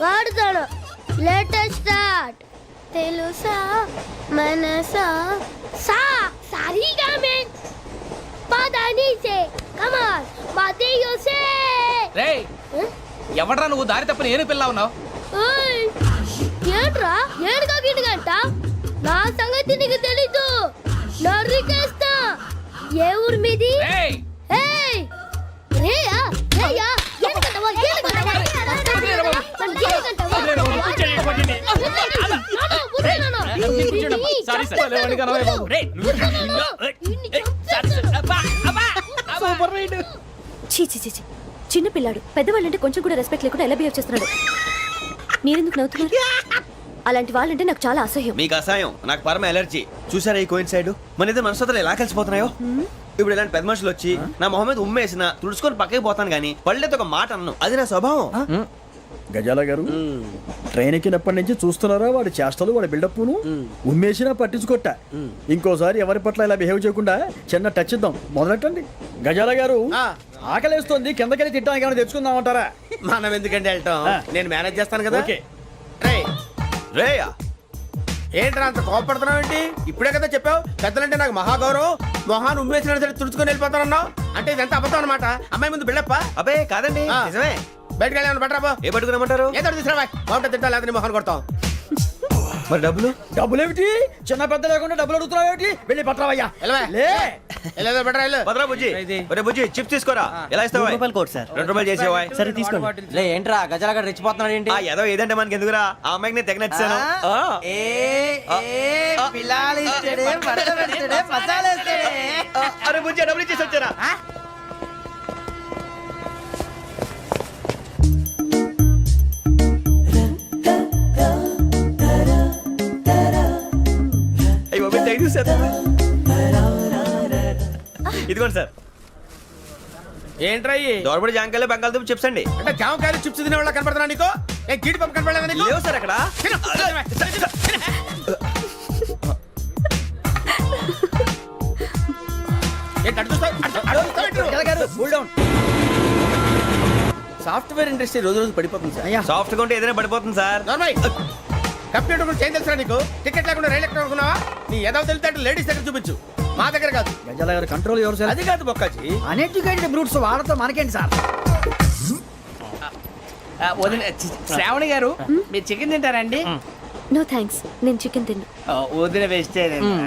[SPEAKER 8] వాడుతాను. Latest start. తెలుసా మనసా సా సారీగా మెన్ పదని సే కమాన్ మాదేయో సే.
[SPEAKER 6] రేయ్, ఎవడ్రా నువ్వు? దారి తప్పని ఏను పిల్ల ఉన్నావు?
[SPEAKER 8] ఓయ్ ఏంట్రా ఏడుగా గిడుగంట? నా సంగతి నీకు తెలీదు. నరికేస్తా. ఏ ఊరు మీది?
[SPEAKER 6] రేయ్,
[SPEAKER 8] ఏయ్ రేయా రేయా ఏడుగంటవా ఏడుగంటవా చిన్న పిల్లాడు పెద్దవాళ్ళంటే కొంచెం కూడా రెస్పెక్ట్ లేకుండా ఎలా బిహేవ్ చేస్తున్నాడు. మీరెందుకు నవ్వుతున్నారు? అలాంటి వాళ్ళంటే నాకు చాలా అసహ్యం.
[SPEAKER 4] మీకు అసహాయం, నాకు పరమ ఎలర్జీ. చూసారా ఈ కోయిన్ సైడ్? మన ఇద్దరు మనసులో ఎలా కలిసిపోతున్నాయో. ఇప్పుడు ఇలాంటి పెద్ద మనుషులు వచ్చి నా మొహం మీద ఉమ్మేసిన తుడుచుకొని పక్కకి పోతాను కానీ పళ్ళేతో ఒక మాట అన్ను. అది నా స్వభావం.
[SPEAKER 5] గజాల గారు, ట్రైన్ ఎక్కినప్పటి నుంచి చూస్తున్నారా వాడి చేష్టలు, వాడి బిల్డప్ను? ఉమ్మేసినా పట్టించుకోట. ఇంకోసారి ఎవరి పట్ల ఇలా బిహేవ్ చేయకుండా చిన్న టచ్ ఇద్దాం. మొదలెట్టండి. గజాల గారు, ఆకలేస్తుంది, కిందకెళ్ళి తిట్టడానికి ఏమైనా తెచ్చుకుందామంటారా?
[SPEAKER 3] మనం ఎందుకంటే వెళ్తాం, నేను మేనేజ్ చేస్తాను కదా.
[SPEAKER 5] ఓకే.
[SPEAKER 4] రేయా
[SPEAKER 3] ఏంట్రా అంత కోపడుతున్నావు ఏంటి? ఇప్పుడే కదా చెప్పావు పెద్దలంటే నాకు మహాగౌరవం, మొహాన్ని ఉమ్మేసిన సరే తుడుచుకొని వెళ్ళిపోతానన్నావు. అంటే ఇదంతా అబద్ధం అనమాట. అమ్మాయి ముందు బిల్డప్ప?
[SPEAKER 4] అబ్బే కాదండి, నిజమే.
[SPEAKER 3] బయటకు వెళ్ళి బట్రాబో.
[SPEAKER 4] ఏ పట్టుకురమ్మంటారు?
[SPEAKER 3] ఏదో తీసుకురా బాగుంటుంది, తింటా లేదా మొహాన్ని కొడతాం.
[SPEAKER 4] మరి డబ్బులు?
[SPEAKER 5] డబ్బులు ఏమిటి? చిన్న పెద్ద లేకుండా డబ్బులు అడుగుతున్నావు ఏమిటి? వెళ్ళి పట్టరావయ్యా.
[SPEAKER 3] బట్రా వెళ్ళు.
[SPEAKER 4] భద్రా బుజ్జి, ఒరే బుజ్జి చిప్స్ తీసుకోరా. ఎలా ఇస్తావా? ₹2 చేసేవా?
[SPEAKER 5] సరే తీసుకోండి.
[SPEAKER 3] ఏంట్రా గజాలగా రెచ్చిపోతున్నాడు ఏంటి?
[SPEAKER 4] ఏదో ఏదంటే మనకి ఎందుకురా, ఆ అమ్మాయికి నేను తెగ నచ్చాను. అరే బుజ్జి డబ్బులు ఇచ్చేసి వచ్చారా? ఇదిగోండి సార్.
[SPEAKER 3] ఏంట్రా
[SPEAKER 4] దోరబడి జాంకాయలు బంగాళదుంప చిప్స్ అండి.
[SPEAKER 3] అంటే జామకాయలు చిప్స్ తినే వాళ్ళ కనపడుతున్నా నీకు? ఏ గీడి పంపు కనపడలేదా నీకు?
[SPEAKER 4] లేవు సార్ అక్కడ.
[SPEAKER 3] సాఫ్ట్వేర్ ఇండస్ట్రీ రోజు రోజు పడిపోతుంది సార్.
[SPEAKER 4] సాఫ్ట్ గా ఉంటే ఏదైనా పడిపోతుంది సార్.
[SPEAKER 3] కంప్యూటర్ గురించి ఏం తెలుసా నీకు? టికెట్ లేకుండా రైలు ఎక్కడ అనుకున్నావా? నీ ఏదో తెలితే లేడీస్ దగ్గర చూపించు, మా దగ్గర కాదు.
[SPEAKER 5] గజాల గారు కంట్రోల్ ఎవరు సార్?
[SPEAKER 3] అది కాదు బొక్కాజీ.
[SPEAKER 2] అన్ఎడ్యుకేటెడ్ బ్రూట్స్ వాళ్ళతో మనకేంటి సార్?
[SPEAKER 3] శ్రావణి గారు, మీరు చికెన్ తింటారండి?
[SPEAKER 8] నో థ్యాంక్స్, నేను చికెన్ తిన్నా.
[SPEAKER 3] వదిన వేస్తే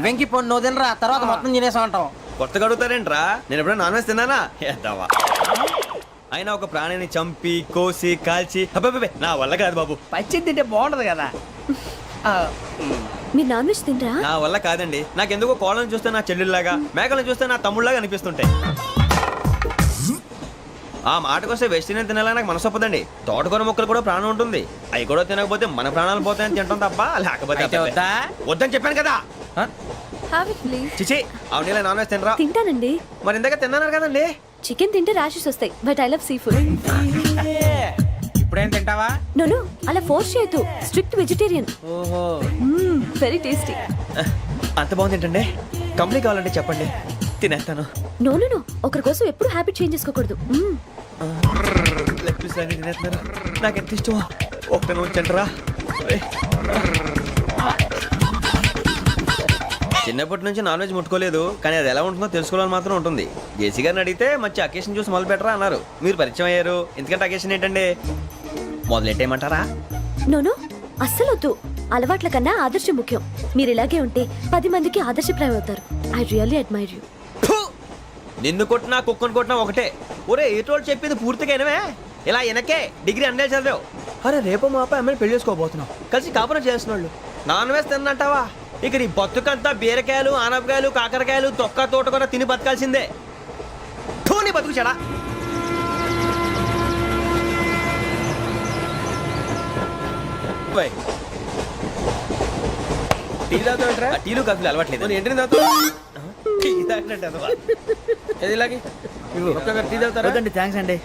[SPEAKER 5] వెంకి పొన్ను నువ్వు తినరా, తర్వాత మొత్తం తినేసా ఉంటాం.
[SPEAKER 4] కొత్తగా అడుగుతారేంట్రా? నేను ఎప్పుడైనా నాన్ వెజ్ తిన్నానా? ఎద్దావా. అయినా ఒక ప్రాణిని చంపి కోసి కాల్చి అబ్బబ్బే నా వల్ల కాదు బాబు.
[SPEAKER 3] పచ్చి తింటే బాగుంటది కదా.
[SPEAKER 8] మీరు నాన్ వెజ్ తినరా?
[SPEAKER 4] నా వల్ల కాదండి. నాకెందుకో కోళ్ళని చూస్తే నా చెల్లెళ్ళలాగా, మేకలను చూస్తే నా తమ్ముళ్ళలాగా అనిపిస్తుంటాయి. ఆ మాటకొస్తే వెస్టిరియన్ తినాలని నాకు మనసు ఒప్పదండి. తోటకూర మొక్కలు కూడా ప్రాణం ఉంటుంది. అవి కూడా తినకపోతే మన ప్రాణాలు పోతాయని తింటాం తప్ప, లేకపోతే వద్దని చెప్పాను కదా. చిచి అవునీ నాన్ వెజ్ తినరా?
[SPEAKER 8] తింటానండి.
[SPEAKER 4] మరి ఇందాక తిన్నాను కదండి.
[SPEAKER 8] చికెన్ తింటే ర్యాషెస్ వస్తాయి, but I love sea food.
[SPEAKER 3] ఇప్పుడేం తింటావా?
[SPEAKER 8] నో అలా ఫోర్స్ చేయొద్దు. Strict vegetarian.
[SPEAKER 3] ఓహో,
[SPEAKER 8] వెరీ టేస్టీ.
[SPEAKER 4] అంత బాగుంది ఏంటండి? కంప్లీట్ కావాలంటే చెప్పండి, తినేస్తాను.
[SPEAKER 8] నో ఒకరి కోసం ఎప్పుడు హ్యాబిట్ చేంజ్ చేసుకోకూడదు.
[SPEAKER 4] లెగ్ పీస్ అన్ని తినేస్తున్నాను. నాకు ఎంత ఇష్టమో. ఒక్క ఉంచండి రా. చిన్న చిన్నప్పటి నుంచి నాన్ వెజ్ ముట్టుకోలేదు, కానీ అది ఎలా ఉంటుందో తెలుసుకోవాలని మాత్రం ఉంటుంది. జేసీ గారిని అడిగితే మంచి అకేషన్ చూసి మొదలు పెట్టరా అన్నారు. మీరు పరిచయం అయ్యారు, ఎందుకంటే అకేషన్ ఏంటండి మొదలెట్టేయమంటారా?
[SPEAKER 8] నోను అస్సలు వద్దు. అలవాట్ల కన్నా ఆదర్శం ముఖ్యం. మీరు ఇలాగే ఉంటే 10 మందికి ఆదర్శప్రాయం అవుతారు. I really admire you.
[SPEAKER 4] నిన్ను కొట్టినా కుక్కను కొట్టినా ఒకటే. ఒరే ఏటోళ్ళు చెప్పింది పూర్తిగా వినవే. ఇలా వెనకే డిగ్రీ అన్నే చదివావు. అరే రేపు మా అబ్బాయి అమ్మని పెళ్లి చేసుకోబోతున్నావు, కలిసి కాపురం చేస్తున్నాళ్ళు. Non veg తిన్నంటావా? ఇక నీ బతుకంతా బీరకాయలు, ఆనపకాయలు, కాకరకాయలు, తొక్క తోట కూడా తిని బతకాల్సిందే. నీ బతుకు చెడా. టీ తాగుతావు? టీలు కాఫీలు అలవాట్లేదు. ఏంటి తాగుతావు? టీ తాగినట్టు ఏది ఇలాగే టీ తాగుతారా?
[SPEAKER 5] థ్యాంక్స్ అండి.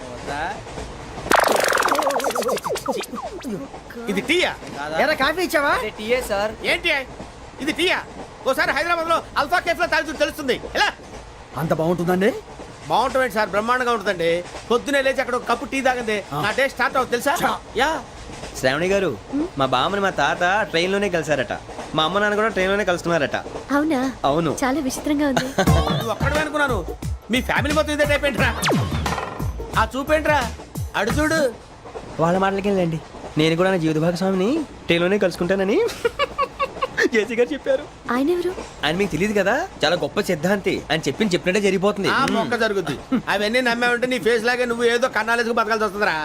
[SPEAKER 4] ఇది టీయా?
[SPEAKER 5] ఎరా కాఫీ ఇచ్చావా?
[SPEAKER 4] టీయే సార్. ఏంటి ఇది టీయా? ఓసారి హైదరాబాద్ లో అల్ఫా కేఫ్ లో తాగుతూ తెలుస్తుంది. ఎలా
[SPEAKER 5] అంత బాగుంటుందండి?
[SPEAKER 4] బాగుంటుంది సార్, బ్రహ్మాండంగా ఉంటుందండి. పొద్దునే లేచి అక్కడ ఒక కప్పు టీ తాగింది నా డే స్టార్ట్ అవుతుంది తెలుసా? యా. శ్రావణి గారు, మా బామ్మని మా తాత ట్రైన్ లోనే కలిసారట. మా అమ్మ నాన్న కూడా ట్రైన్ లోనే కలుస్తున్నారట.
[SPEAKER 8] అవునా?
[SPEAKER 4] అవును.
[SPEAKER 8] చాలా విచిత్రంగా ఉంది.
[SPEAKER 4] ఒక్కడే అనుకున్నాను, మీ ఫ్యామిలీ మొత్తం ఇదే టైప్ ఏంట్రా? ఆ చూపేంట్రా, అడు చూడు. వాళ్ళ మాటలకి వెళ్ళండి. నేను కూడా నా జీవిత భాగస్వామిని ట్రైన్ లోనే కలుసుకుంటానని జేసీ గారు చెప్పారు.
[SPEAKER 8] ఆయన ఎవరు?
[SPEAKER 4] ఆయన మీకు తెలియదు కదా, చాలా గొప్ప సిద్ధాంతి. ఆయన చెప్పినట్టే జరిగిపోతుంది. మొక్క జరుగుద్ది. అవన్నీ నమ్మే ఉంటే నీ ఫేస్ లాగే నువ్వు ఏదో కన్నాలేసుకు బతకాల్సి వస్తుందిరా.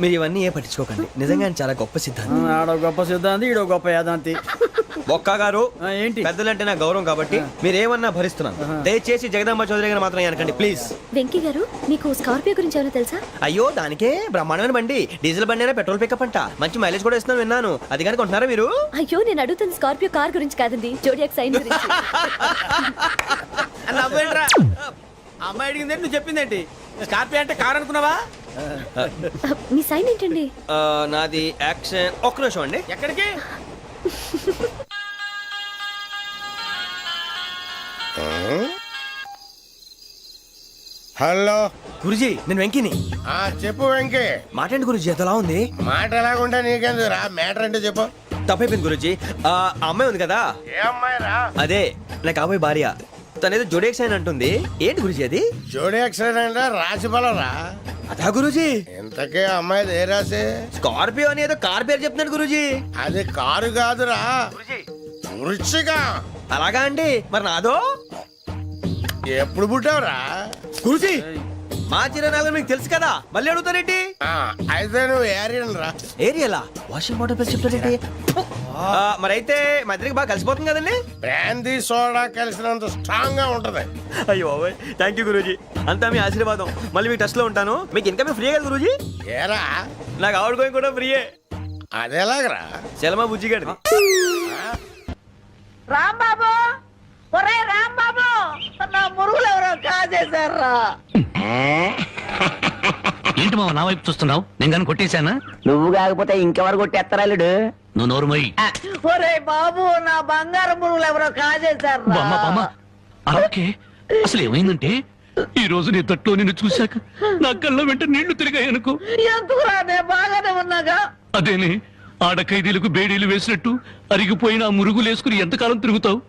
[SPEAKER 4] మీరు ఇవన్నీ ఏ పట్టించుకోకండి, నిజంగా ఆయన చాలా గొప్ప సిద్ధాంతి.
[SPEAKER 5] ఆడో గొప్ప సిద్ధాంతి, ఈడో గొప్ప యాదాంతి.
[SPEAKER 4] బొక్క గారు
[SPEAKER 5] ఏంటి?
[SPEAKER 4] పెద్దలంటే నా గౌరవం కాబట్టి మీరేమన్నా భరిస్తున్నాను. దయచేసి జగదాంబ చౌదరి గారు మాత్రం అనకండి ప్లీజ్.
[SPEAKER 8] వెంకీ గారు, మీకు స్కార్పియో గురించి ఏమైనా తెలుసా?
[SPEAKER 4] అయ్యో దానికే బ్రహ్మాండమైన బండి, డీజిల్ బండి అయినా పెట్రోల్ పికప్ అంట, మంచి మైలేజ్ కూడా ఇస్తున్నాను విన్నాను. అది కానీ కొంటున్నారా మీరు?
[SPEAKER 8] అయ్యో నేను అడుగుతుంది స్కార్పియో కార్ గురించి కాదండి, జోడియాక్ సైన్ గురించి.
[SPEAKER 4] అమ్మాయి అడిగిందేంటి, నువ్వు చెప్పిందేంటి? స్కార్పియో అంటే కార్ అనుకున్నావా?
[SPEAKER 8] మీ సైన్ ఏంటండి?
[SPEAKER 4] నాది యాక్షన్. ఒక్క నిమిషం అండి. ఎక్కడికి?
[SPEAKER 12] హలో
[SPEAKER 4] గురుజీ, నేను వెంకిని.
[SPEAKER 12] చెప్పు వెంకీ.
[SPEAKER 4] మాటండి గురుజీ, ఎంతలా ఉంది?
[SPEAKER 12] మాట ఎలాగుంటా నీకెందుకు రా, మ్యాటర్ అంటే చెప్పు.
[SPEAKER 4] తప్పైపోయింది గురుజీ. ఆ అమ్మాయి ఉంది కదా,
[SPEAKER 12] ఏ అమ్మాయి రా?
[SPEAKER 4] అదే నా కాబోయే భార్య. తనేదో జోడేక్స్ అని అంటుంది. ఏంటి గురుజీ అది?
[SPEAKER 12] జోడి యాక్సిడెంట్ రాసి బలరా?
[SPEAKER 4] అదా గురుజీ.
[SPEAKER 12] ఇంతకే అమ్మాయి ఏ రాసి?
[SPEAKER 4] స్కార్పియో అని ఏదో కార్ పేరు చెప్తున్నాడు గురుజీ.
[SPEAKER 12] అది కారు కాదురా, వృచ్చిక.
[SPEAKER 4] అలాగా అండి, మరి నాదో?
[SPEAKER 12] ఎప్పుడు పుట్టావురా?
[SPEAKER 4] గురుజీ మా చిరనాలు మీకు తెలుసు కదా, మళ్ళీ అడుగుతారేంటి?
[SPEAKER 12] అయితే నువ్వు ఏరియన్ రా.
[SPEAKER 4] ఏరియలా? వాషింగ్ వాటర్ పేరు చెప్తారేంటి? మరైతే మా ఇద్దరికి బాగా కలిసిపోతుంది కదండి.
[SPEAKER 12] బ్రాందీ సోడా కలిసినంత స్ట్రాంగ్ గా ఉంటది.
[SPEAKER 4] అయ్యో థ్యాంక్ యూ గురూజీ, అంతా మీ ఆశీర్వాదం. మళ్ళీ మీ టెస్ట్ లో ఉంటాను. మీకు ఇంకా ఫ్రీ కదా గురూజీ?
[SPEAKER 12] ఏరా
[SPEAKER 4] నాకు ఆవిడ గోయింగ్ కూడా ఫ్రీయే.
[SPEAKER 12] అదేలాగరా?
[SPEAKER 4] చలమా బుజ్జి గారి.
[SPEAKER 7] రాంబాబు, ఒరే రాంబాబు, నా మురుగులు ఎవరో కాజేశారా?
[SPEAKER 6] ఏంటి మామ నా వైపు చూస్తున్నావు? నేను కానీ కొట్టేశానా?
[SPEAKER 7] నువ్వు కాకపోతే ఇంకెవరు కొట్టేస్తారాలుడు?
[SPEAKER 6] నువ్వు నోరు మొయ్యి.
[SPEAKER 7] ఒరే బాబు, నా బంగారు మురుగులు ఎవరో కాజేశారా?
[SPEAKER 6] బామ్మ బామ్మ అలాగే. అసలు ఏమైందంటే ఈ రోజు నీ తట్లో నిన్ను చూశాక నా కళ్ళ వెంట నీళ్లు తిరిగాయనుకో.
[SPEAKER 7] ఎందుకురా, నేను బాగానే ఉన్నాగా.
[SPEAKER 6] అదేనే, ఆడ ఖైదీలకు బేడీలు వేసినట్టు అరిగిపోయిన ఆ మురుగులు వేసుకుని ఎంతకాలం తిరుగుతావు?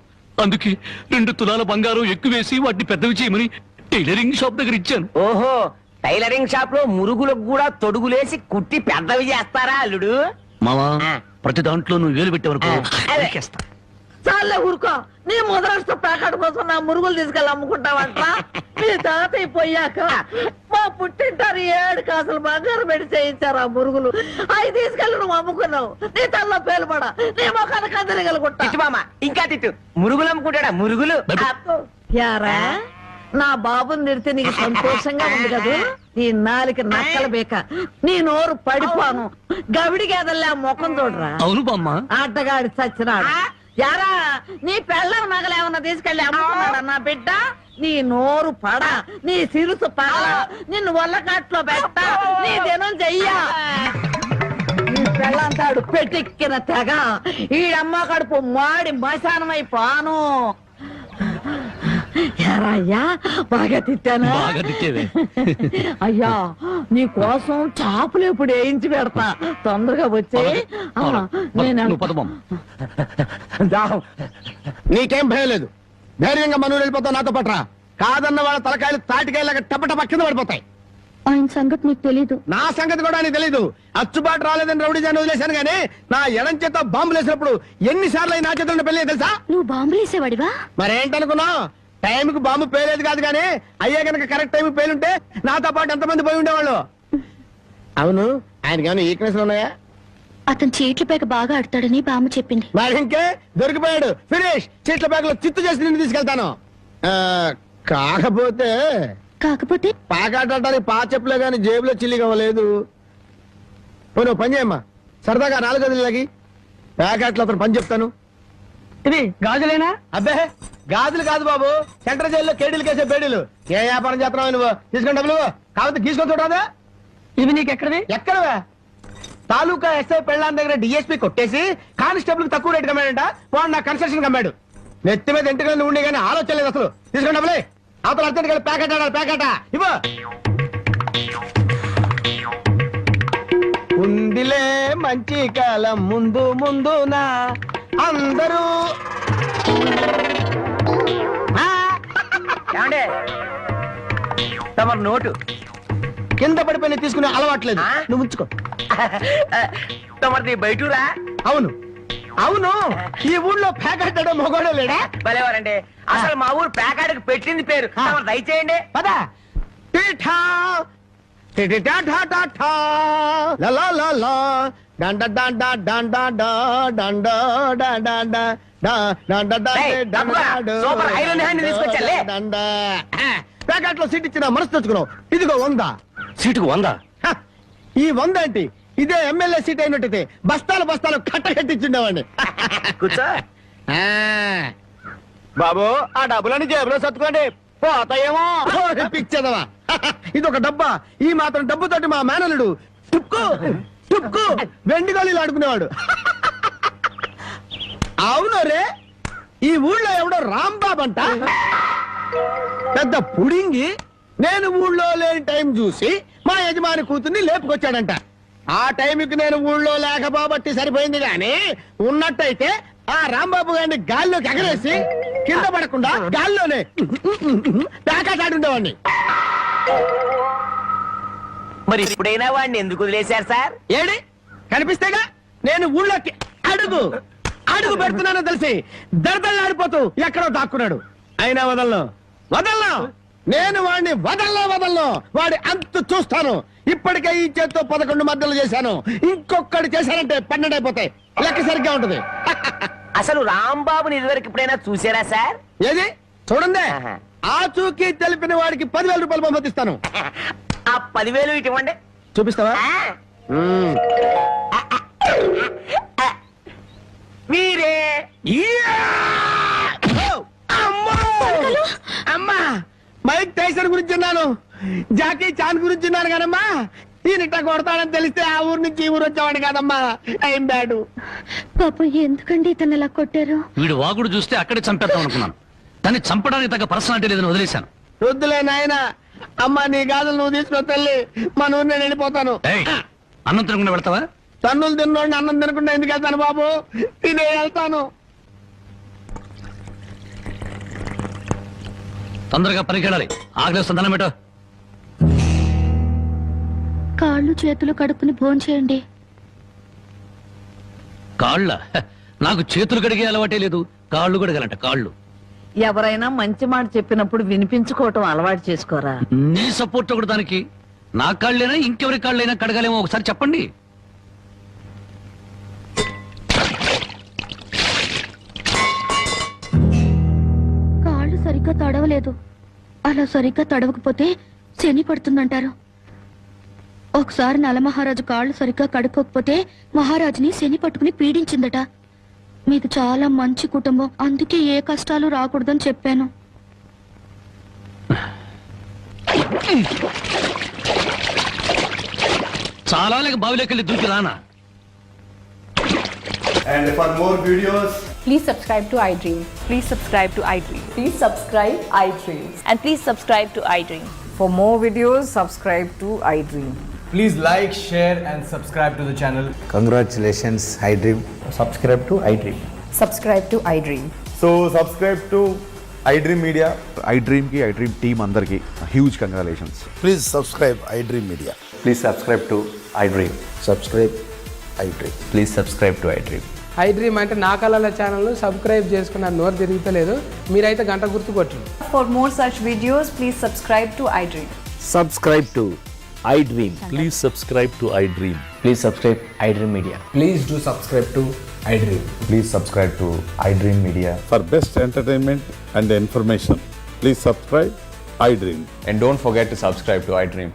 [SPEAKER 6] అందుకే 2 తులాల బంగారం ఎక్కువేసి వాటిని పెద్దవి చేయమని టైలరింగ్ షాప్ దగ్గర ఇచ్చాను.
[SPEAKER 7] ఓహో, టైలరింగ్ షాప్ లో మురుగులకు కూడా తొడుగులేసి కుట్టి పెద్దవి చేస్తారా అల్లుడు?
[SPEAKER 6] మావా, ప్రతి దాంట్లో నువ్వు వేలు పెట్టేవరకు
[SPEAKER 7] చాలే ఊరుకో. నీ ముద్రాష్ట్ర ప్యాకెట్ కోసం నా మురుగులు తీసుకెళ్ళి అమ్ముకుంటావంట. మీ తాతయ్య పోయాక మా పుట్టింటారు 7 కాసులు బంగారం పెట్టి చేయించారు ఆ మురుగులు. అవి తీసుకెళ్ళి నువ్వు అమ్ముకున్నావు. నీ తల్లో పేలుపడా, నీ మొఖాన్ని కందరగలుగుంటా. ఇంకా తిట్టు, మురుగులు అమ్ముకుంటాడా? మురుగులు యారా, నా బాబుని తిడితే నీకు సంతోషంగా ఉంది కదా? నీ నాలికి నక్కల బేక, నీ నోరు పడిపోను. గవిడి గేదల్లా ముఖం చూడరా.
[SPEAKER 6] అవును బామ్మ.
[SPEAKER 7] ఆటగాడి చచ్చినాడు. యారా, నీ పెళ్ళం నగలేమన్నా తీసుకెళ్ళి అమ్ముకున్నాడా నా బిడ్డ? నీ నోరు పడ, నీ సిరుసు పగల, నిన్ను వల్లకాట్లో పెట్ట, నీ దినం చెయ్యా. నీ పెళ్ళంతాడు పెట్టెక్కిన తెగ, ఈడమ్మ కడుపు మాడి మశానమై పాను. అయ్యా, బాగా తిట్టానా?
[SPEAKER 6] బాగా తిట్టేవే.
[SPEAKER 7] అయ్యా, నీ కోసం చాపులు ఇప్పుడు వేయించి పెడతా, తొందరగా వచ్చి.
[SPEAKER 6] నువ్వు పద బామ్మ.
[SPEAKER 12] నీకేం భయం లేదు,
[SPEAKER 4] ధైర్యంగా మనూరు వెళ్ళిపోతావు నాతో పట్రా. కాదన్న వాళ్ళ తలకాయలు తాటికాయలాగా టపటప కింద పడిపోతాయి.
[SPEAKER 8] ఆయన సంగతి మీకు తెలీదు.
[SPEAKER 4] నా సంగతి కూడా నీకు తెలీదు. అచ్చుబాటు రాలేదని రౌడీ జాన్ వదిలేశాను గానీ నా ఎడం చేత బాంబులు వేసినప్పుడు ఎన్నిసార్లు నా చేతుల్లో పెళ్ళి తెలుసా?
[SPEAKER 8] నువ్వు బాంబులు వేసేవాడివా?
[SPEAKER 4] మరేంటనుకున్నావు? టైంకి బాంబు పేలేదు కాదు కానీ అయ్యే కనుక కరెక్ట్ టైం పేలుంటే నాతో పాటు ఎంతమంది పోయి ఉండేవాళ్ళు. అవును, ఆయనకి ఏమైనా ఈక్నెస్ ఉన్నాయా?
[SPEAKER 8] అతను చీట్ల పేక బాగా ఆడతాడని బామ్మ చెప్పింది.
[SPEAKER 4] మరి ఇంకే దొరికిపోయాడు. ఫినిష్. చీట్ల బ్యాగ్ లో చిత్తు చేసి నిన్ను తీసుకెళ్తాను. కాకపోతే పాకాడటానికి పా చెప్పులే గాని జేబులో చిల్లి కావలేదు. నువ్వు పని చేయమ్మా, సరదాగా 4 గదులకి ప్యాకెట్లో అతను పని చెప్తాను.
[SPEAKER 2] ఇది గాజులేనా?
[SPEAKER 4] అబ్బే గాజులు కాదు బాబు, సెంట్రల్ జైల్లో కేడీలు కేసే బేడీలు. ఏ వ్యాపారం చేస్తున్నావు నువ్వు? తీసుకుని డబ్బులు కాకపోతే గీసుకొని చూడరాదా?
[SPEAKER 2] ఇవి నీకు ఎక్కడవి?
[SPEAKER 4] ఎక్కడవే? తాలూకా ఎస్ఐ పెళ్ళాన్ దగ్గర డిఎస్పీ కొట్టేసి కానిస్టేబుల్ తక్కువ రేటు కమ్మాడంట. వాడు నా కన్స్ట్రక్షన్ కమ్మాడు. నెత్తి మీద ఎంటుకలు ఉండే కానీ ఆలోచన లేదు అసలు. తీసుకుని డబ్బులే. అవతల అర్జెంట్ గా ప్యాకెట్ ఆడాలి. ప్యాకెట్ ఇవ్వ. ఉందిలే మంచి కాలం ముందు ముందునా అందరూ.
[SPEAKER 2] తమరు నోటు
[SPEAKER 4] కింద పడిపోయి తీసుకునే అలవాట్లేదు. నువ్వు ఉంచుకో.
[SPEAKER 2] తమరిది బయటూరా?
[SPEAKER 4] అవును అవును, ఈ ఊళ్ళో ప్యాకెట్ మొగోడే లేడా?
[SPEAKER 2] భలేవారండి. అసలు మా ఊరు ప్యాకాడికి పెట్టింది పేరు. దయచేయండి.
[SPEAKER 4] పద. టీఠా టిటిటా ఠా ఠా ఠా లా లా లా లా డండ డండ డండ డా డండ డండ డా డా డండ డండ
[SPEAKER 2] సూపర్ ఐరన్ హ్యాండ్ తీసుకొచ్చాలే.
[SPEAKER 4] డండ ప్యాకెట్ లో సీట్ ఇచ్చిన మనసు తెచ్చుకున్నావు. ఇదిగో 100.
[SPEAKER 6] సీటుకు 100.
[SPEAKER 4] ఈ 100 ఏంటి? ఇదే ఎమ్మెల్యే సీట్ అయినట్టయితే బస్తాలు బస్తాలు కట్టగట్టించుండేవాడిని.
[SPEAKER 2] కూర్చో.
[SPEAKER 4] బాబు ఆ డబ్బులని జేబులో సర్దుకోండి, పోతాయేమో. పిచ్చదవా, ఇది ఒక డబ్బా. ఈ మాత్రం డబ్బుతోటి మా మేనలుడు టుక్కు టుక్కు వెండి గోళీలు ఆడుకునేవాడు. అవును రే, ఈ ఊళ్ళో ఎవడో రాంబాబు అంట పెద్ద పుడింగి. నేను ఊళ్ళో లేని టైం చూసి మా యజమాని కూతుర్ని లేపుకొచ్చాడంట. ఆ టైంకి నేను ఊళ్ళో లేకపోబట్టి సరిపోయింది గాని ఉన్నట్టయితే ఆ రాంబాబు గారిని గాల్లోకి ఎగరేసి కింద పడకుండా గాల్లోనే ప్యాకాటాడుండేవాడిని.
[SPEAKER 2] మరి ఇప్పుడైనా వాడిని ఎందుకు వదిలేశారు సార్?
[SPEAKER 4] ఏడి కనిపిస్తేగా నేను ఊళ్ళోకి అడుగు అడుగు పెడుతున్నానో తెలిసి దర్దల్లాడిపోతూ ఎక్కడో దాక్కున్నాడు. అయినా వదలను వదలను, నేను వాడిని వదలను. వాడి అంతు చూస్తాను. ఇప్పటికే ఈ చేత్తో 11 మద్దలు చేశాను. ఇంకొకటి చేశానంటే 12 అయిపోతాయి. లెక్క సరిగ్గా ఉంటది.
[SPEAKER 2] అసలు రాంబాబుని ఇదివరకు ఎప్పుడైనా చూసారా సార్?
[SPEAKER 4] ఏది చూడండి, ఆ చూకి తెలిపిన వాడికి 10,000 రూపాయలు పంపిస్తాను.
[SPEAKER 2] ఆ 10,000 ఇటు ఇవ్వండి.
[SPEAKER 4] చూపిస్తావా?
[SPEAKER 2] మీరే.
[SPEAKER 4] అమ్మా, మైక్ టైసన్ గురించి విన్నాను, జాకీ చాన్ గురించి విన్నాను కానమ్మా, ఈయన కొడతాడని తెలిస్తే ఆ ఊరు నుంచి ఈ ఊరు వచ్చేవాడు కాదమ్మా. ఏం బ్యాడు
[SPEAKER 8] పాపం, ఎందుకండి ఇతను ఇలా కొట్టారు?
[SPEAKER 6] వీడు వాగుడు చూస్తే అక్కడే చంపేద్దాం అనుకున్నాను. దాన్ని చంపడానికి తగ్గ పర్సనాలిటీ లేదని వదిలేశాను.
[SPEAKER 4] వద్దులే నాయన. అమ్మా నీ గాజులు నువ్వు తీసుకున్న తల్లి, మన ఊరు నేను వెళ్ళిపోతాను.
[SPEAKER 6] అన్నం తినకుండా వెళ్తావా?
[SPEAKER 4] తన్నులు తిన్నోడిని అన్నం తినకుండా ఎందుకు వెళ్తాను బాబు? తినే వెళ్తాను.
[SPEAKER 6] తొందరగా పనికెళ్ళాలి. ఆకలిస్తుంది, అన్నం పెట్టు.
[SPEAKER 8] కాళ్ళు చేతులు కడుక్కుని భోంచేయండి.
[SPEAKER 6] కాళ్ళ? నాకు చేతులు కడిగే అలవాటే లేదు, కాళ్ళు కడగాలంట. కాళ్ళు
[SPEAKER 7] ఎవరైనా మంచి మాట చెప్పినప్పుడు వినిపించుకోవటం అలవాటు చేసుకోరా?
[SPEAKER 6] నీ సపోర్ట్ ఒకటి దానికి. నా కాళ్ళైనా ఇంకెవరి కాళ్ళైనా కడగాలేమో ఒకసారి చెప్పండి.
[SPEAKER 8] కాళ్ళు సరిగ్గా తడవలేదు. అలా సరిగ్గా తడవకపోతే శని పడుతుందంటారు. ఒకసారి నలమహారాజు కాళ్ళు సరిగ్గా కడుక్కోకపోతే మహారాజుని శని పట్టుకుని పీడించిందట. మీది చాలా మంచి కుటుంబం, అందుకే ఏ కష్టాలు రాకూడదని చెప్పాను.
[SPEAKER 6] చాలా లేక బావిలోకి వెళ్ళి దూకి రానా?
[SPEAKER 12] And for more videos,
[SPEAKER 13] please subscribe to iDream. Please subscribe to iDream. Please subscribe iDream. And please subscribe to iDream. For more videos, subscribe to iDream.
[SPEAKER 14] Please like, share and subscribe to the channel.
[SPEAKER 10] Congratulations, iDream. Subscribe to iDream.
[SPEAKER 13] Subscribe to iDream.
[SPEAKER 12] so subscribe to iDream Media, iDream team అందరికి huge congratulations.
[SPEAKER 10] Please subscribe iDream Media.
[SPEAKER 12] Please subscribe to iDream.
[SPEAKER 10] Subscribe iDream.
[SPEAKER 12] Please subscribe to iDream.
[SPEAKER 15] IDream అంటే నా కళల channel subscribe చేసుకున్న నోరు తిరుగుతలేదు, మీరైతే గంట గుర్తు కొట్టండి.
[SPEAKER 13] For more such videos, please subscribe to iDream.
[SPEAKER 9] Subscribe to iDream. Please subscribe to iDream.
[SPEAKER 3] Please subscribe iDream media.
[SPEAKER 14] Please do subscribe to iDream.
[SPEAKER 12] Please subscribe to iDream media.
[SPEAKER 11] For best entertainment and information please subscribe I dream.
[SPEAKER 12] And don't forget to subscribe to I Dream.